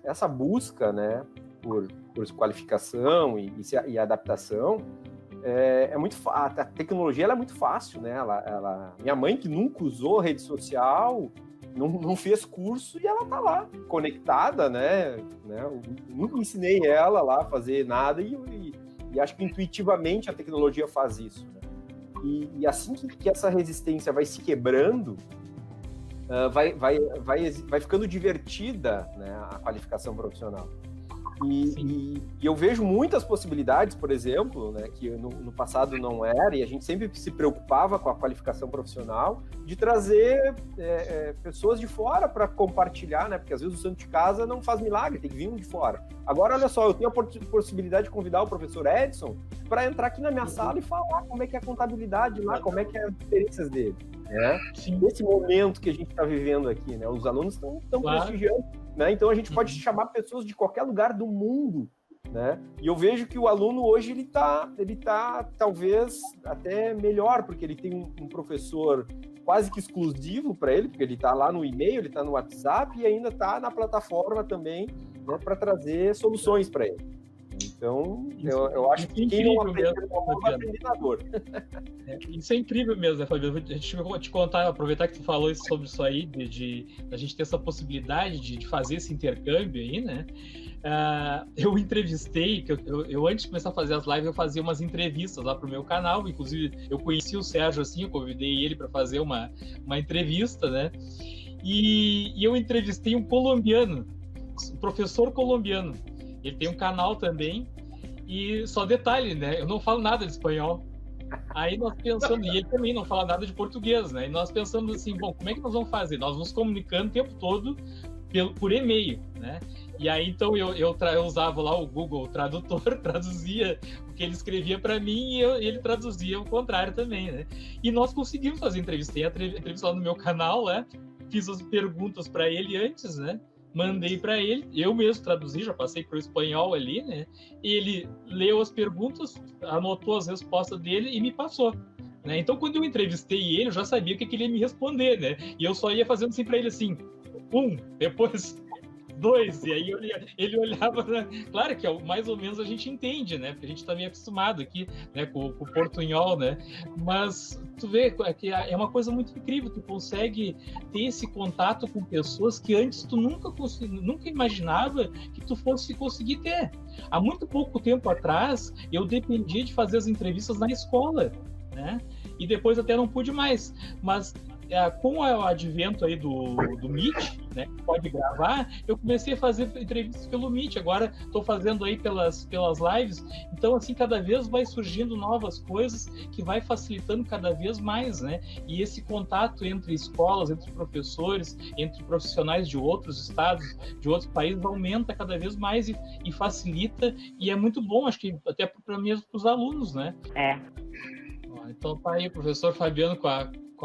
essa busca, né, por qualificação e adaptação é muito fácil. A tecnologia ela é muito fácil, né? Minha mãe, que nunca usou rede social, não fez curso, e ela tá lá conectada, né? Eu nunca ensinei ela lá a fazer nada, e acho que intuitivamente a tecnologia faz isso, né? E assim que essa resistência vai se quebrando, vai ficando divertida, né, a qualificação profissional. E eu vejo muitas possibilidades, por exemplo, né, que no passado não era, e a gente sempre se preocupava com a qualificação profissional, de trazer pessoas de fora para compartilhar, né, porque às vezes o santo de casa não faz milagre, tem que vir um de fora. Agora, olha só, eu tenho a possibilidade de convidar o professor Edson para entrar aqui na minha sala e falar como é que é a contabilidade lá, como é que é as diferenças dele. Nesse momento que a gente está vivendo aqui, né, os alunos estão prestigiando, né, então a gente pode chamar pessoas de qualquer lugar do mundo, né, e eu vejo que o aluno hoje ele tá talvez até melhor, porque ele tem um professor quase que exclusivo para ele, porque ele está lá no e-mail, ele está no WhatsApp e ainda está na plataforma também, né, para trazer soluções para ele. Então, eu acho que quem não aprende vai aprender na dor. Isso é incrível mesmo, né, Fabiano? Deixa eu te contar, aproveitar que tu falou sobre isso aí, de a gente ter essa possibilidade de fazer esse intercâmbio aí, né? Eu entrevistei, eu antes de começar a fazer as lives, eu fazia umas entrevistas lá pro meu canal, inclusive eu conheci o Sérgio assim, eu convidei ele para fazer uma entrevista, né? E eu entrevistei um colombiano, um professor colombiano. Ele tem um canal também, e só detalhe, né? Eu não falo nada de espanhol. Aí nós pensamos, e ele também não fala nada de português, né? E nós pensamos assim, bom, como é que nós vamos fazer? Nós nos comunicando o tempo todo por e-mail, né? E aí, então, eu usava lá o Google Tradutor, traduzia o que ele escrevia para mim e ele traduzia o contrário também, né? E nós conseguimos fazer entrevista. Tem a entrevista lá no meu canal, né? Fiz as perguntas para ele antes, né? Mandei para ele, eu mesmo traduzi, já passei para o espanhol ali, né? Ele leu as perguntas, anotou as respostas dele e me passou, né? Então, quando eu entrevistei ele, eu já sabia o que ele ia me responder, né? E eu só ia fazendo assim para ele assim, depois 2, e aí ele olhava, né? Claro que mais ou menos a gente entende, né? Porque a gente está meio acostumado aqui, né? Com o portunhol, né? Mas tu vê que é uma coisa muito incrível, tu consegue ter esse contato com pessoas que antes tu nunca imaginava que tu fosse conseguir ter. Há muito pouco tempo atrás, eu dependia de fazer as entrevistas na escola, né? E depois até não pude mais, mas com o advento aí do Meet, né, que pode gravar, eu comecei a fazer entrevistas pelo Meet, agora estou fazendo aí pelas lives, então assim, cada vez vai surgindo novas coisas que vai facilitando cada vez mais, né, e esse contato entre escolas, entre professores, entre profissionais de outros estados, de outros países, aumenta cada vez mais e facilita, e é muito bom, acho que até para mesmo para os alunos, né. Então tá aí o professor Fabiano com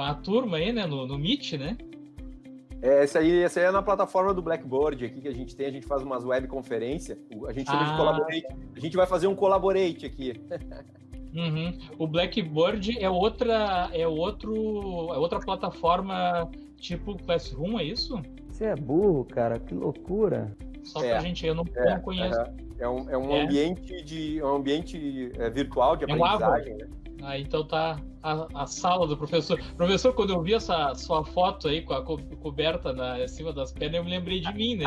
a turma aí, né, no Meet, né? Essa aí é na plataforma do Blackboard aqui que a gente faz umas webconferências, a gente chama de Collaborate, a gente vai fazer um Collaborate aqui. Uhum. O Blackboard é outra plataforma tipo Classroom, é isso? Você é burro, cara, que loucura. Só pra gente, eu não conheço. É um ambiente virtual de aprendizagem, né? Então tá a sala do professor. Professor, quando eu vi essa sua foto aí com a coberta em cima das pernas, eu me lembrei de mim, né?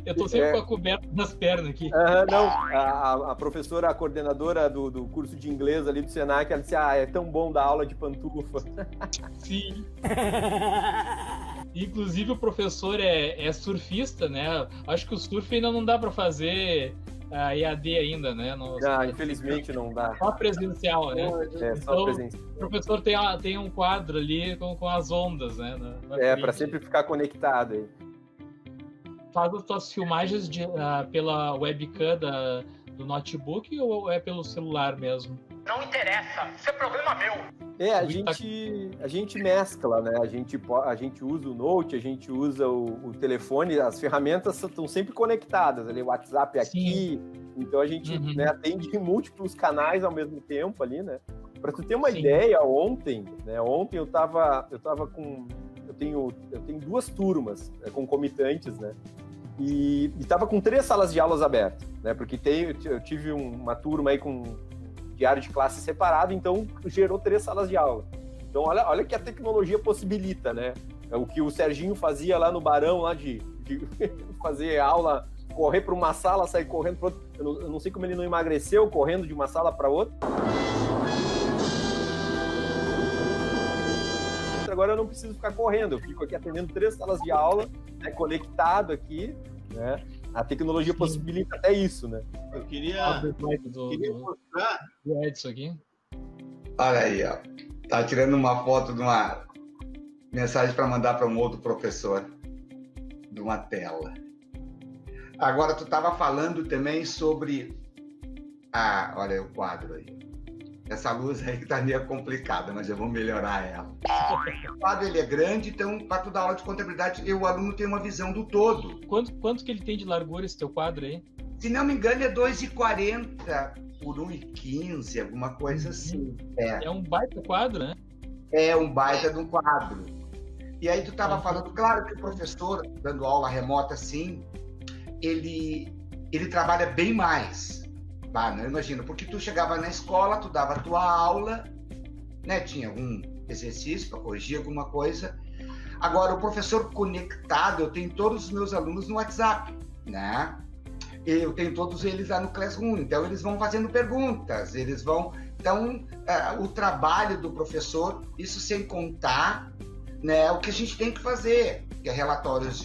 Eu tô sempre com a coberta nas pernas aqui. Não, a professora, a coordenadora do curso de inglês ali do Senac, ela disse, é tão bom dar aula de pantufa. Sim. Inclusive o professor é surfista, né? Acho que o surf ainda não dá para fazer a EAD ainda, né? Infelizmente não dá. Só presencial, né? Só presencial. O professor tem um quadro ali com as ondas, né? Para sempre ficar conectado aí. Faz as tuas filmagens pela webcam do notebook ou é pelo celular mesmo? Não interessa, isso é problema meu. A gente mescla, né? A gente usa o Note, a gente usa o telefone, as ferramentas estão sempre conectadas, ali, o WhatsApp aqui, então a gente atende em múltiplos canais ao mesmo tempo ali, né? Para tu ter uma ideia, ontem eu tenho 2 turmas concomitantes, né? E tava com 3 salas de aulas abertas, né? Porque eu tive uma turma aí com diário de classe separado, então gerou 3 salas de aula. Então olha que a tecnologia possibilita, né? O que o Serginho fazia lá no Barão, lá de fazer aula, correr para uma sala, sair correndo para outra. Eu não sei como ele não emagreceu correndo de uma sala para outra. Agora eu não preciso ficar correndo, eu fico aqui atendendo 3 salas de aula, né, conectado aqui, né? A tecnologia possibilita até isso, né? Eu queria mostrar o Edson aqui. Olha aí, ó. Tá tirando uma foto de uma mensagem para mandar para um outro professor de uma tela. Agora, tu estava falando também sobre... olha o quadro aí. Essa luz aí que tá meio complicada, mas eu vou melhorar ela. O quadro ele é grande, então para tu dar aula de contabilidade, o aluno tem uma visão do todo. Quanto que ele tem de largura esse teu quadro aí? Se não me engano é 2,40 por 1,15, alguma coisa assim. É um baita quadro, né? É um baita de um quadro. E aí tu tava falando, claro que o professor, dando aula remota assim, ele ele trabalha bem mais. Não imagino, porque tu chegava na escola, tu dava a tua aula, né? Tinha algum exercício para corrigir alguma coisa. Agora, o professor conectado, eu tenho todos os meus alunos no WhatsApp, né? Eu tenho todos eles lá no Classroom, então eles vão fazendo perguntas, eles vão... Então, o trabalho do professor, isso sem contar, né, o que a gente tem que fazer, que é relatórios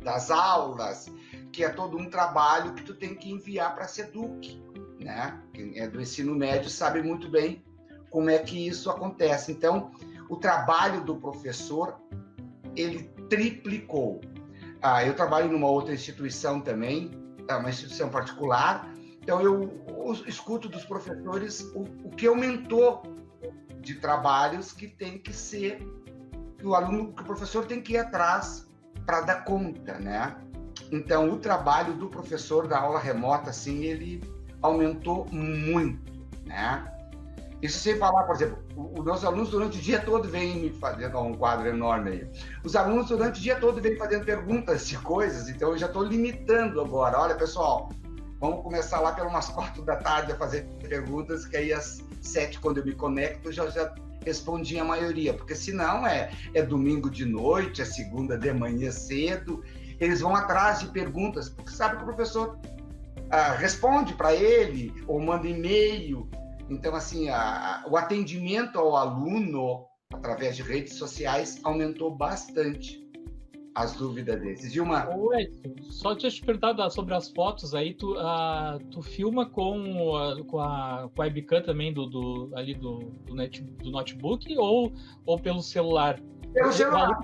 das aulas, que é todo um trabalho que tu tem que enviar para a SEDUC, né? Quem é do ensino médio sabe muito bem como é que isso acontece. Então, o trabalho do professor, ele triplicou. Eu trabalho numa outra instituição também, uma instituição particular, então eu escuto dos professores o que aumentou de trabalhos que tem que ser, que o professor tem que ir atrás para dar conta, né? Então, o trabalho do professor da aula remota, assim, ele aumentou muito, né? Isso sem falar, por exemplo, os meus alunos durante o dia todo vêm me fazendo um quadro enorme aí. Os alunos durante o dia todo vêm fazendo perguntas de coisas, então eu já estou limitando agora. Olha, pessoal, vamos começar lá pelas umas 4 da tarde a fazer perguntas, que aí às 7, quando eu me conecto, já respondi a maioria, porque senão é domingo de noite, é segunda de manhã cedo, eles vão atrás de perguntas, porque sabe que o professor responde para ele, ou manda e-mail. Então, assim, o atendimento ao aluno, através de redes sociais, aumentou bastante as dúvidas desses. Ô, Edson, só te perguntar sobre as fotos aí, tu filma com a webcam também do notebook ou pelo celular? Pelo celular.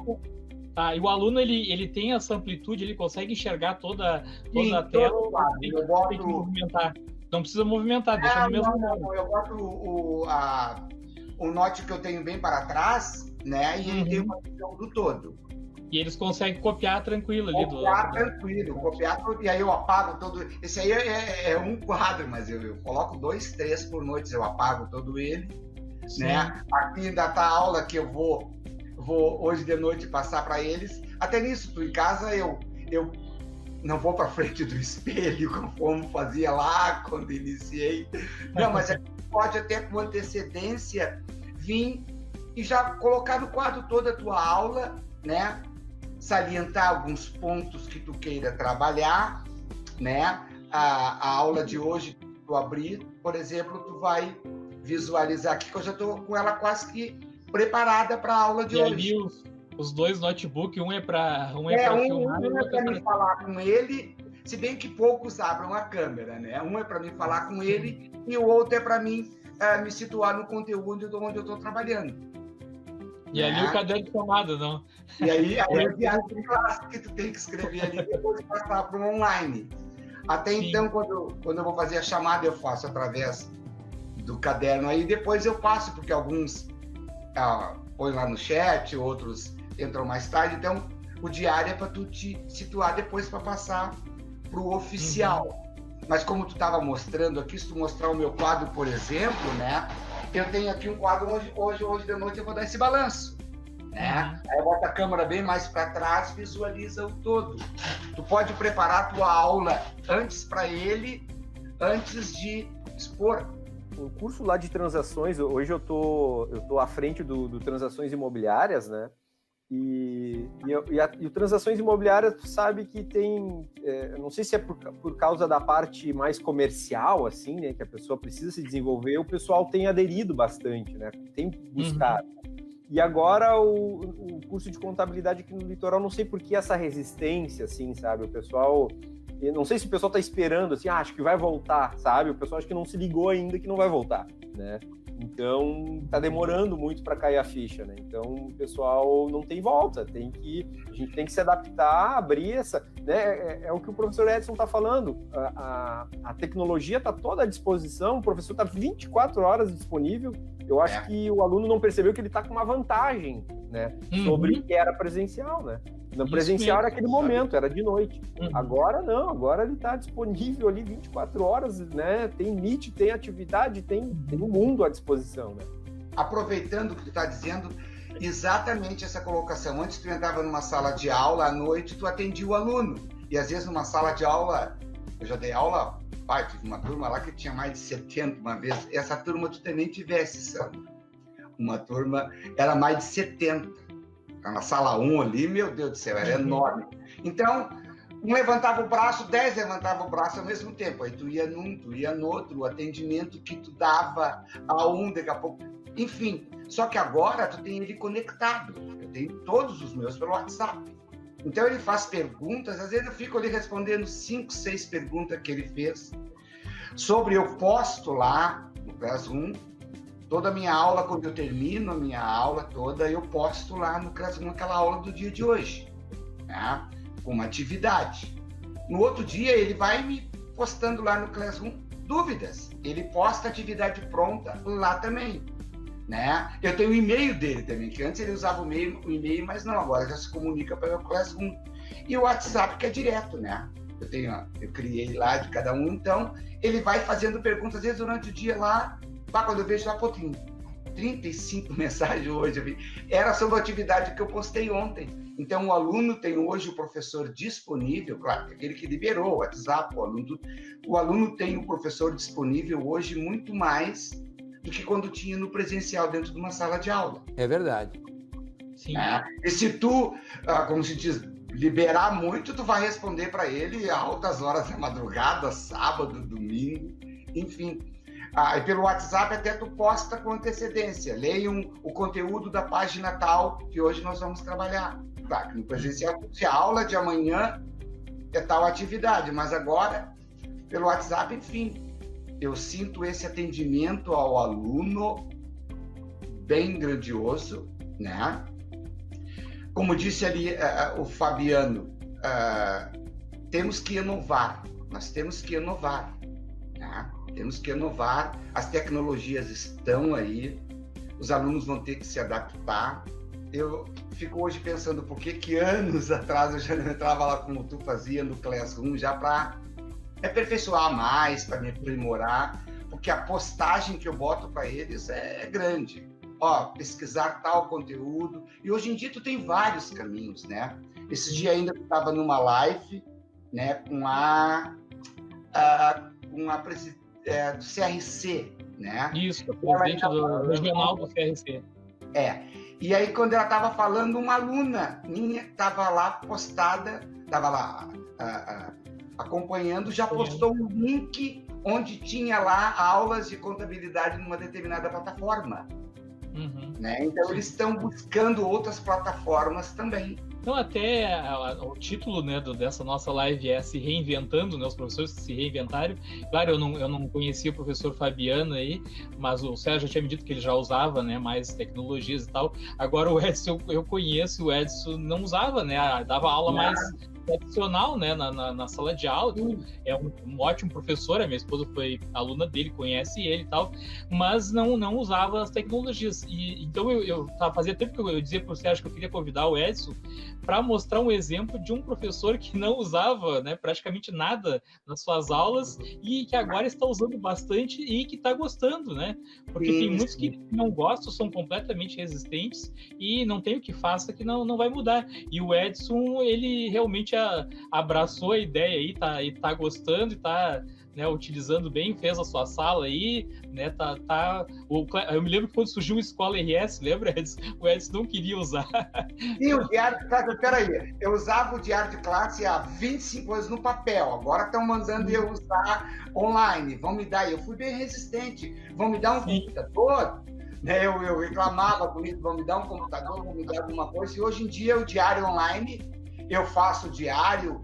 E o aluno, ele tem essa amplitude, ele consegue enxergar toda a tela, tem que movimentar. Não precisa movimentar, deixa no mesmo lugar. Eu boto o note que eu tenho bem para trás, né? E ele tem uma visão do todo. E eles conseguem copiar tranquilo ali. Copiar tudo, e aí eu apago todo... Esse aí é um quadro, mas eu coloco 2, 3 por noite, eu apago todo ele, né? Aqui ainda tá a aula que eu vou hoje de noite passar para eles. Até nisso, tu em casa, eu não vou para frente do espelho, como fazia lá quando iniciei. Não, mas pode até com antecedência vir e já colocar no quadro toda a tua aula, né? Salientar alguns pontos que tu queira trabalhar, né? A aula de hoje, tu abrir, por exemplo, tu vai visualizar aqui, que eu já estou com ela quase que preparada para a aula de hoje. Ali os 2 notebooks, um é para filmar. Um é para me falar com ele, se bem que poucos abrem a câmera, né? Um é para me falar com ele e o outro é para mim me situar no conteúdo onde eu estou trabalhando. E ali o caderno de chamada, não? E aí a viagem de classe que tu tem que escrever ali e depois passar para o online. Até então, quando eu vou fazer a chamada, eu faço através do caderno aí, depois eu passo, porque alguns põem lá no chat, outros entram mais tarde, então o diário é para tu te situar depois para passar para o oficial. Mas como tu estava mostrando aqui, se tu mostrar o meu quadro, por exemplo, né? Eu tenho aqui um quadro hoje de noite eu vou dar esse balanço, né? Aí eu boto a câmera bem mais para trás, visualiza o todo. Tu pode preparar a tua aula antes para ele, antes de expor. O curso lá de transações, hoje eu tô à frente do Transações Imobiliárias, né? E o Transações Imobiliárias, tu sabe que tem, não sei se é por causa da parte mais comercial, assim, né, que a pessoa precisa se desenvolver, o pessoal tem aderido bastante, né, tem buscado. E agora o curso de contabilidade aqui no litoral, não sei por que essa resistência, assim, sabe, o pessoal... Eu não sei se o pessoal está esperando, assim, acho que vai voltar, sabe? O pessoal acho que não se ligou ainda que não vai voltar, né? Então, tá demorando muito para cair a ficha, né? Então, o pessoal não tem volta, a gente tem que se adaptar, abrir essa, né? É o que o professor Edson tá falando, a tecnologia tá toda à disposição, o professor tá 24 horas disponível, eu acho que o aluno não percebeu que ele tá com uma vantagem, né? Sobre o que era presencial, né? No presencial era aquele momento, era de noite. Agora não, agora ele está disponível ali 24 horas, né? Tem Meet, tem atividade, tem um mundo à disposição, né? Aproveitando o que tu está dizendo, exatamente essa colocação. Antes tu entrava numa sala de aula, à noite tu atendia o aluno. E às vezes numa sala de aula Eu já dei aula, tive uma turma lá que tinha mais de 70 uma vez. Essa turma tu nem tivesse, Sandra. Uma turma era mais de 70. Na sala 1 ali, meu Deus do céu, era enorme. Então, um levantava o braço, 10 levantavam o braço ao mesmo tempo. Aí tu ia num, tu ia no outro, o atendimento que tu dava a um, daqui a pouco. Enfim, só que agora tu tem ele conectado. Eu tenho todos os meus pelo WhatsApp. Então ele faz perguntas, às vezes eu fico ali respondendo 5, 6 perguntas que ele fez. Eu posto lá no Classroom, toda a minha aula, quando eu termino a minha aula toda, eu posto lá no Classroom aquela aula do dia de hoje, né? Com uma atividade. No outro dia ele vai me postando lá no Classroom dúvidas. Ele posta a atividade pronta lá também. Né? Eu tenho o e-mail dele também, que antes ele usava o e-mail, mas não, agora já se comunica pelo Classroom. E o WhatsApp, que é direto, né? Eu criei lá de cada um, então ele vai fazendo perguntas, às vezes durante o dia lá, quando eu vejo lá, tem 35 mensagens hoje. Era sobre a atividade que eu postei ontem. Então o aluno tem hoje o professor disponível, claro, aquele que liberou o WhatsApp, o aluno tem o professor disponível hoje muito mais do que quando tinha no presencial dentro de uma sala de aula. É verdade. Sim. E se tu, como se diz, liberar muito, tu vai responder para ele a altas horas da madrugada, sábado, domingo, enfim. E pelo WhatsApp até tu posta com antecedência. Leiam o conteúdo da página tal que hoje nós vamos trabalhar. Tá, no presencial, se a aula de amanhã é tal atividade, mas agora, pelo WhatsApp, enfim, eu sinto esse atendimento ao aluno bem grandioso, né? Como disse ali o Fabiano, temos que inovar, nós temos que inovar, né? Temos que inovar, as tecnologias estão aí, os alunos vão ter que se adaptar. Eu fico hoje pensando por que anos atrás eu já não entrava lá como tu fazia no Classroom, já para aperfeiçoar mais, para me aprimorar, porque a postagem que eu boto para eles é grande. Pesquisar tal conteúdo, e hoje em dia tu tem vários caminhos, né? Esse dia ainda eu estava numa live, né, com a presidente do CRC, né? Isso, a presidente do regional do CRC. E aí quando ela estava falando, uma aluna minha estava lá postada, estava lá acompanhando, já postou um link onde tinha lá aulas de contabilidade numa determinada plataforma. Né? Então eles estão buscando outras plataformas também. Então até o título, né, dessa nossa live é Se Reinventando, né, os professores que se reinventaram. Claro, eu não conhecia o professor Fabiano aí, mas o Sérgio já tinha me dito que ele já usava, né, mais tecnologias e tal. Agora o Edson, eu conheço, o Edson não usava, né, dava aula mais tradicional, né, na sala de aula. É um ótimo professor, a minha esposa foi aluna dele, conhece ele e tal, mas não usava as tecnologias. E então fazia tempo que eu dizia para o Sérgio que eu queria convidar o Edson para mostrar um exemplo de um professor que não usava, né, praticamente nada nas suas aulas e que agora está usando bastante e que está gostando, né? Porque tem muitos que não gostam, são completamente resistentes e não tem o que faça que não vai mudar. E o Edson, ele realmente abraçou a ideia aí, tá gostando e tá, né, utilizando bem, fez a sua sala aí, né, eu me lembro que quando surgiu o Escola RS, lembra, Edson? O Edson não queria usar. Sim, o diário de classe, peraí, eu usava o diário de classe há 25 anos no papel, agora estão mandando eu usar online, vão me dar, eu fui bem resistente, vão me dar um computador, né, eu reclamava comigo, vão me dar um computador, vão me dar alguma coisa, e hoje em dia o diário online, eu faço diário,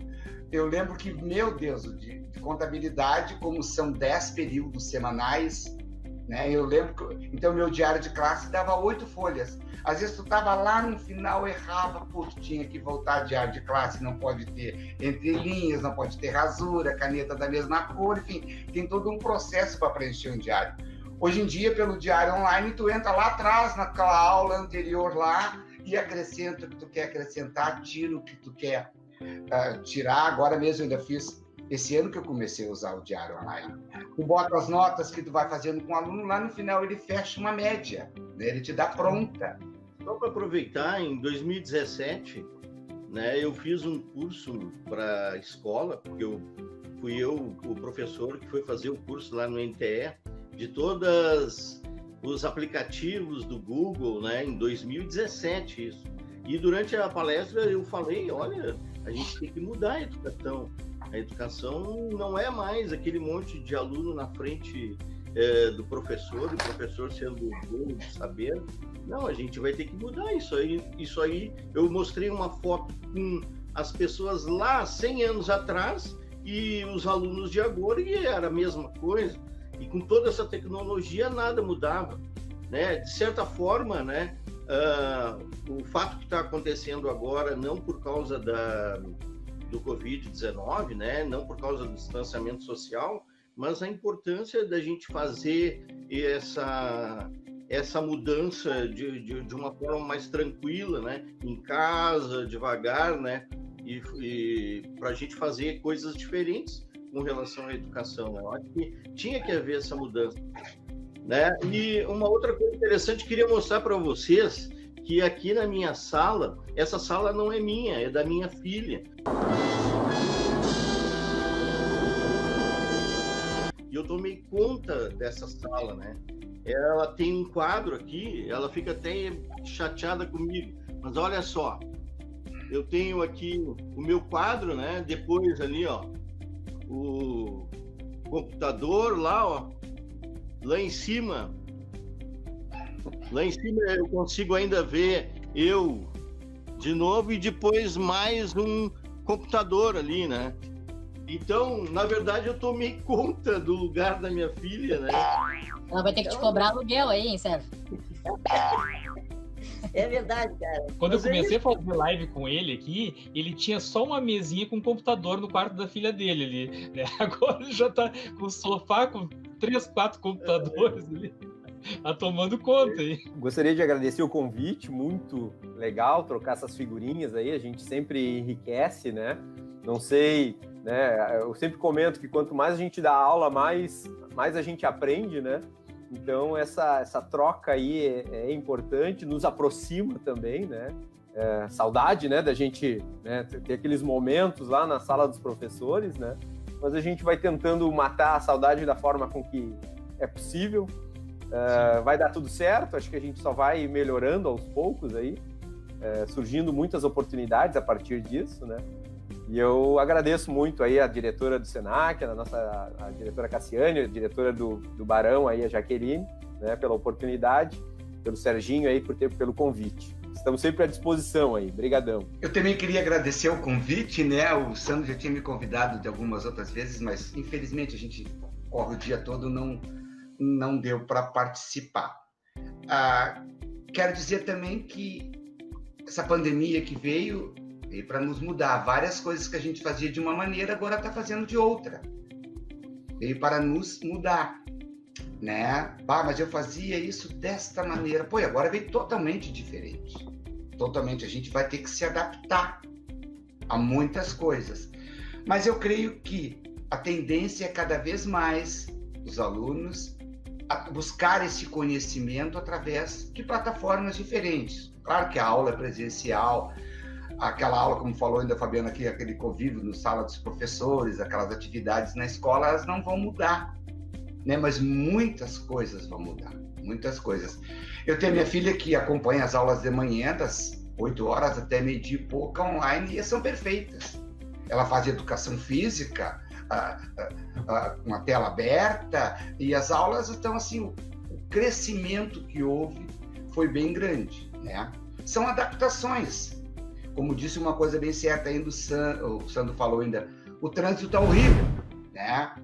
eu lembro que, meu Deus, de contabilidade, como são 10 períodos semanais, né? Eu lembro que, então, meu diário de classe dava 8 folhas. Às vezes tu estava lá no final, errava, tu tinha que voltar diário de classe, não pode ter entre linhas, não pode ter rasura, caneta da mesma cor, enfim, tem todo um processo para preencher um diário. Hoje em dia, pelo diário online, tu entra lá atrás, naquela aula anterior lá, e acrescenta o que tu quer acrescentar, tira o que tu quer tirar. Agora mesmo eu ainda fiz, esse ano que eu comecei a usar o diário online. Tu bota as notas que tu vai fazendo com o aluno, lá no final ele fecha uma média, né? Ele te dá pronta. Só para aproveitar, em 2017, né, eu fiz um curso para a escola, porque eu fui eu, o professor, que foi fazer o curso lá no NTE, de todos os aplicativos do Google, né, em 2017 isso. E durante a palestra eu falei, olha, a gente tem que mudar a educação. A educação não é mais aquele monte de aluno na frente do professor, e o professor sendo o dono de saber. Não, a gente vai ter que mudar isso aí. Isso aí, eu mostrei uma foto com as pessoas lá 100 anos atrás e os alunos de agora, e era a mesma coisa. E com toda essa tecnologia, nada mudava, né? De certa forma, né, o fato que está acontecendo agora, não por causa do Covid-19, né, não por causa do distanciamento social, mas a importância da gente fazer essa mudança de uma forma mais tranquila, né, em casa, devagar, né, e para a gente fazer coisas diferentes com relação à educação. Eu acho que tinha que haver essa mudança, né? E uma outra coisa interessante, queria mostrar para vocês que aqui na minha sala, essa sala não é minha, é da minha filha. E eu tomei conta dessa sala, né? Ela tem um quadro aqui, ela fica até chateada comigo, mas olha só, eu tenho aqui o meu quadro, né? Depois ali, ó, o computador lá, ó, lá em cima eu consigo ainda ver eu de novo e depois mais um computador ali, né? Então, na verdade, eu tomei conta do lugar da minha filha, né? Ela vai ter que te cobrar aluguel aí, hein, Sérgio? É verdade, cara. Quando eu comecei a fazer live com ele aqui, ele tinha só uma mesinha com um computador no quarto da filha dele ali, né? Agora ele já tá com o sofá com 3, 4 computadores ali, tá tomando conta aí. Gostaria de agradecer o convite, muito legal trocar essas figurinhas aí, a gente sempre enriquece, né? Não sei, né? Eu sempre comento que quanto mais a gente dá aula, mais a gente aprende, né? Então, essa troca aí é importante, nos aproxima também, né? Saudade, né, da gente, né, ter aqueles momentos lá na sala dos professores, né? Mas a gente vai tentando matar a saudade da forma com que é possível. Vai dar tudo certo, acho que a gente só vai melhorando aos poucos aí, surgindo muitas oportunidades a partir disso, né? E eu agradeço muito aí a diretora do Senac, a diretora Cassiane, a diretora do Barão, aí, a Jaqueline, né, pela oportunidade, pelo Serginho aí, pelo convite. Estamos sempre à disposição aí. Brigadão. Eu também queria agradecer o convite, né? O Sandro já tinha me convidado de algumas outras vezes, mas infelizmente a gente corre o dia todo, não deu para participar. Quero dizer também que essa pandemia que veio para nos mudar. Várias coisas que a gente fazia de uma maneira, agora está fazendo de outra. Veio para nos mudar, né? Mas eu fazia isso desta maneira. Pô, e agora veio totalmente diferente. Totalmente. A gente vai ter que se adaptar a muitas coisas. Mas eu creio que a tendência é cada vez mais os alunos a buscar esse conhecimento através de plataformas diferentes. Claro que a aula é presencial, aquela aula, como falou ainda a Fabiana aqui, aquele convívio no sala dos professores, aquelas atividades na escola, elas não vão mudar, né? Mas muitas coisas vão mudar, muitas coisas. Eu tenho minha filha que acompanha as aulas de manhã, das 8 horas até meio-dia e pouco online, e são perfeitas. Ela faz educação física, com a tela aberta, e as aulas estão assim, o crescimento que houve foi bem grande, né? São adaptações. Como disse uma coisa bem certa ainda, o Sandro falou ainda, o trânsito está horrível, né?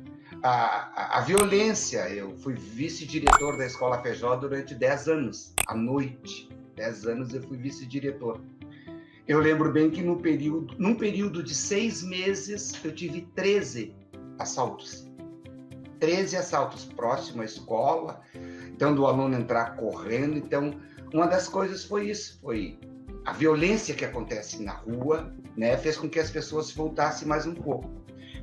A violência, eu fui vice-diretor da Escola Feijó durante 10 anos, à noite. 10 anos eu fui vice-diretor. Eu lembro bem que num período de 6 meses, eu tive 13 assaltos. 13 assaltos próximo à escola, então do aluno entrar correndo. Então, uma das coisas foi isso, foi a violência que acontece na rua, né, fez com que as pessoas voltassem mais um pouco.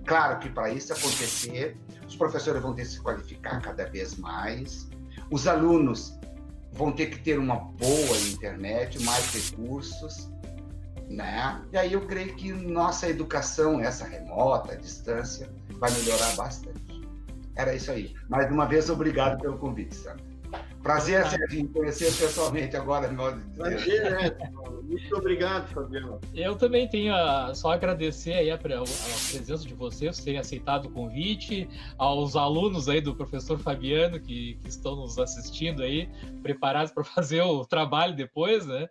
Claro que para isso acontecer, os professores vão ter que se qualificar cada vez mais, os alunos vão ter que ter uma boa internet, mais recursos, né? E aí eu creio que nossa educação, essa remota, à distância, vai melhorar bastante. Era isso aí. Mais uma vez, obrigado pelo convite, Sandro. Prazer, Serginho, conhecer pessoalmente agora. Prazer, né? Muito obrigado, Fabiano. Eu também tenho só agradecer aí a presença de vocês, terem aceitado o convite, aos alunos aí do professor Fabiano que estão nos assistindo aí, preparados para fazer o trabalho depois, né?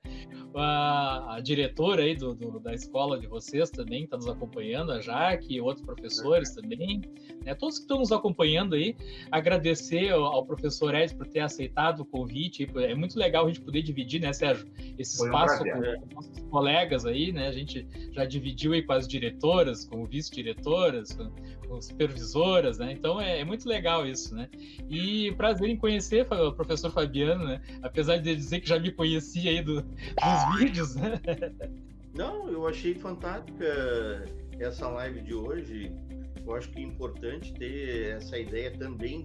A diretora aí da escola de vocês também está nos acompanhando, a Jaque, outros professores também, né? Todos que estão nos acompanhando aí, agradecer ao professor Edson por ter aceitado o convite. É muito legal a gente poder dividir, né, Sérgio, esse espaço com nossos colegas aí, né? A gente já dividiu aí com as diretoras, com vice-diretoras, com supervisoras, né? Então é muito legal isso, né? E prazer em conhecer o professor Fabiano, né? Apesar de dizer que já me conhecia aí dos vídeos, né? Não, eu achei fantástica essa live de hoje. Eu acho que é importante ter essa ideia também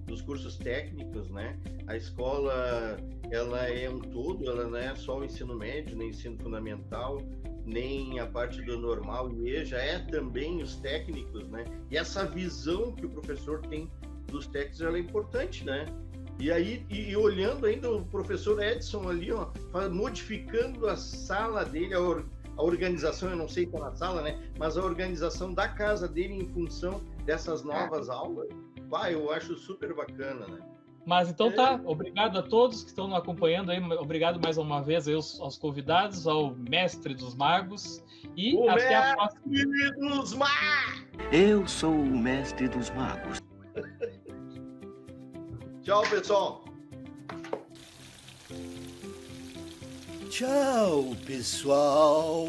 dos cursos técnicos, né? A escola, ela é um todo, ela não é só o ensino médio, nem ensino fundamental, nem a parte do normal e EJA, é também os técnicos, né? E essa visão que o professor tem dos técnicos, ela é importante, né? E aí, olhando ainda o professor Edson ali, ó, modificando a sala dele, a organização, eu não sei qual é a sala, né? Mas a organização da casa dele em função dessas novas aulas, eu acho super bacana, né? Mas então tá, obrigado a todos que estão nos acompanhando aí, obrigado mais uma vez aí aos convidados, ao mestre dos magos e o até a próxima. Mestre dos magos! Eu sou o mestre dos magos. Tchau, pessoal! Tchau, pessoal!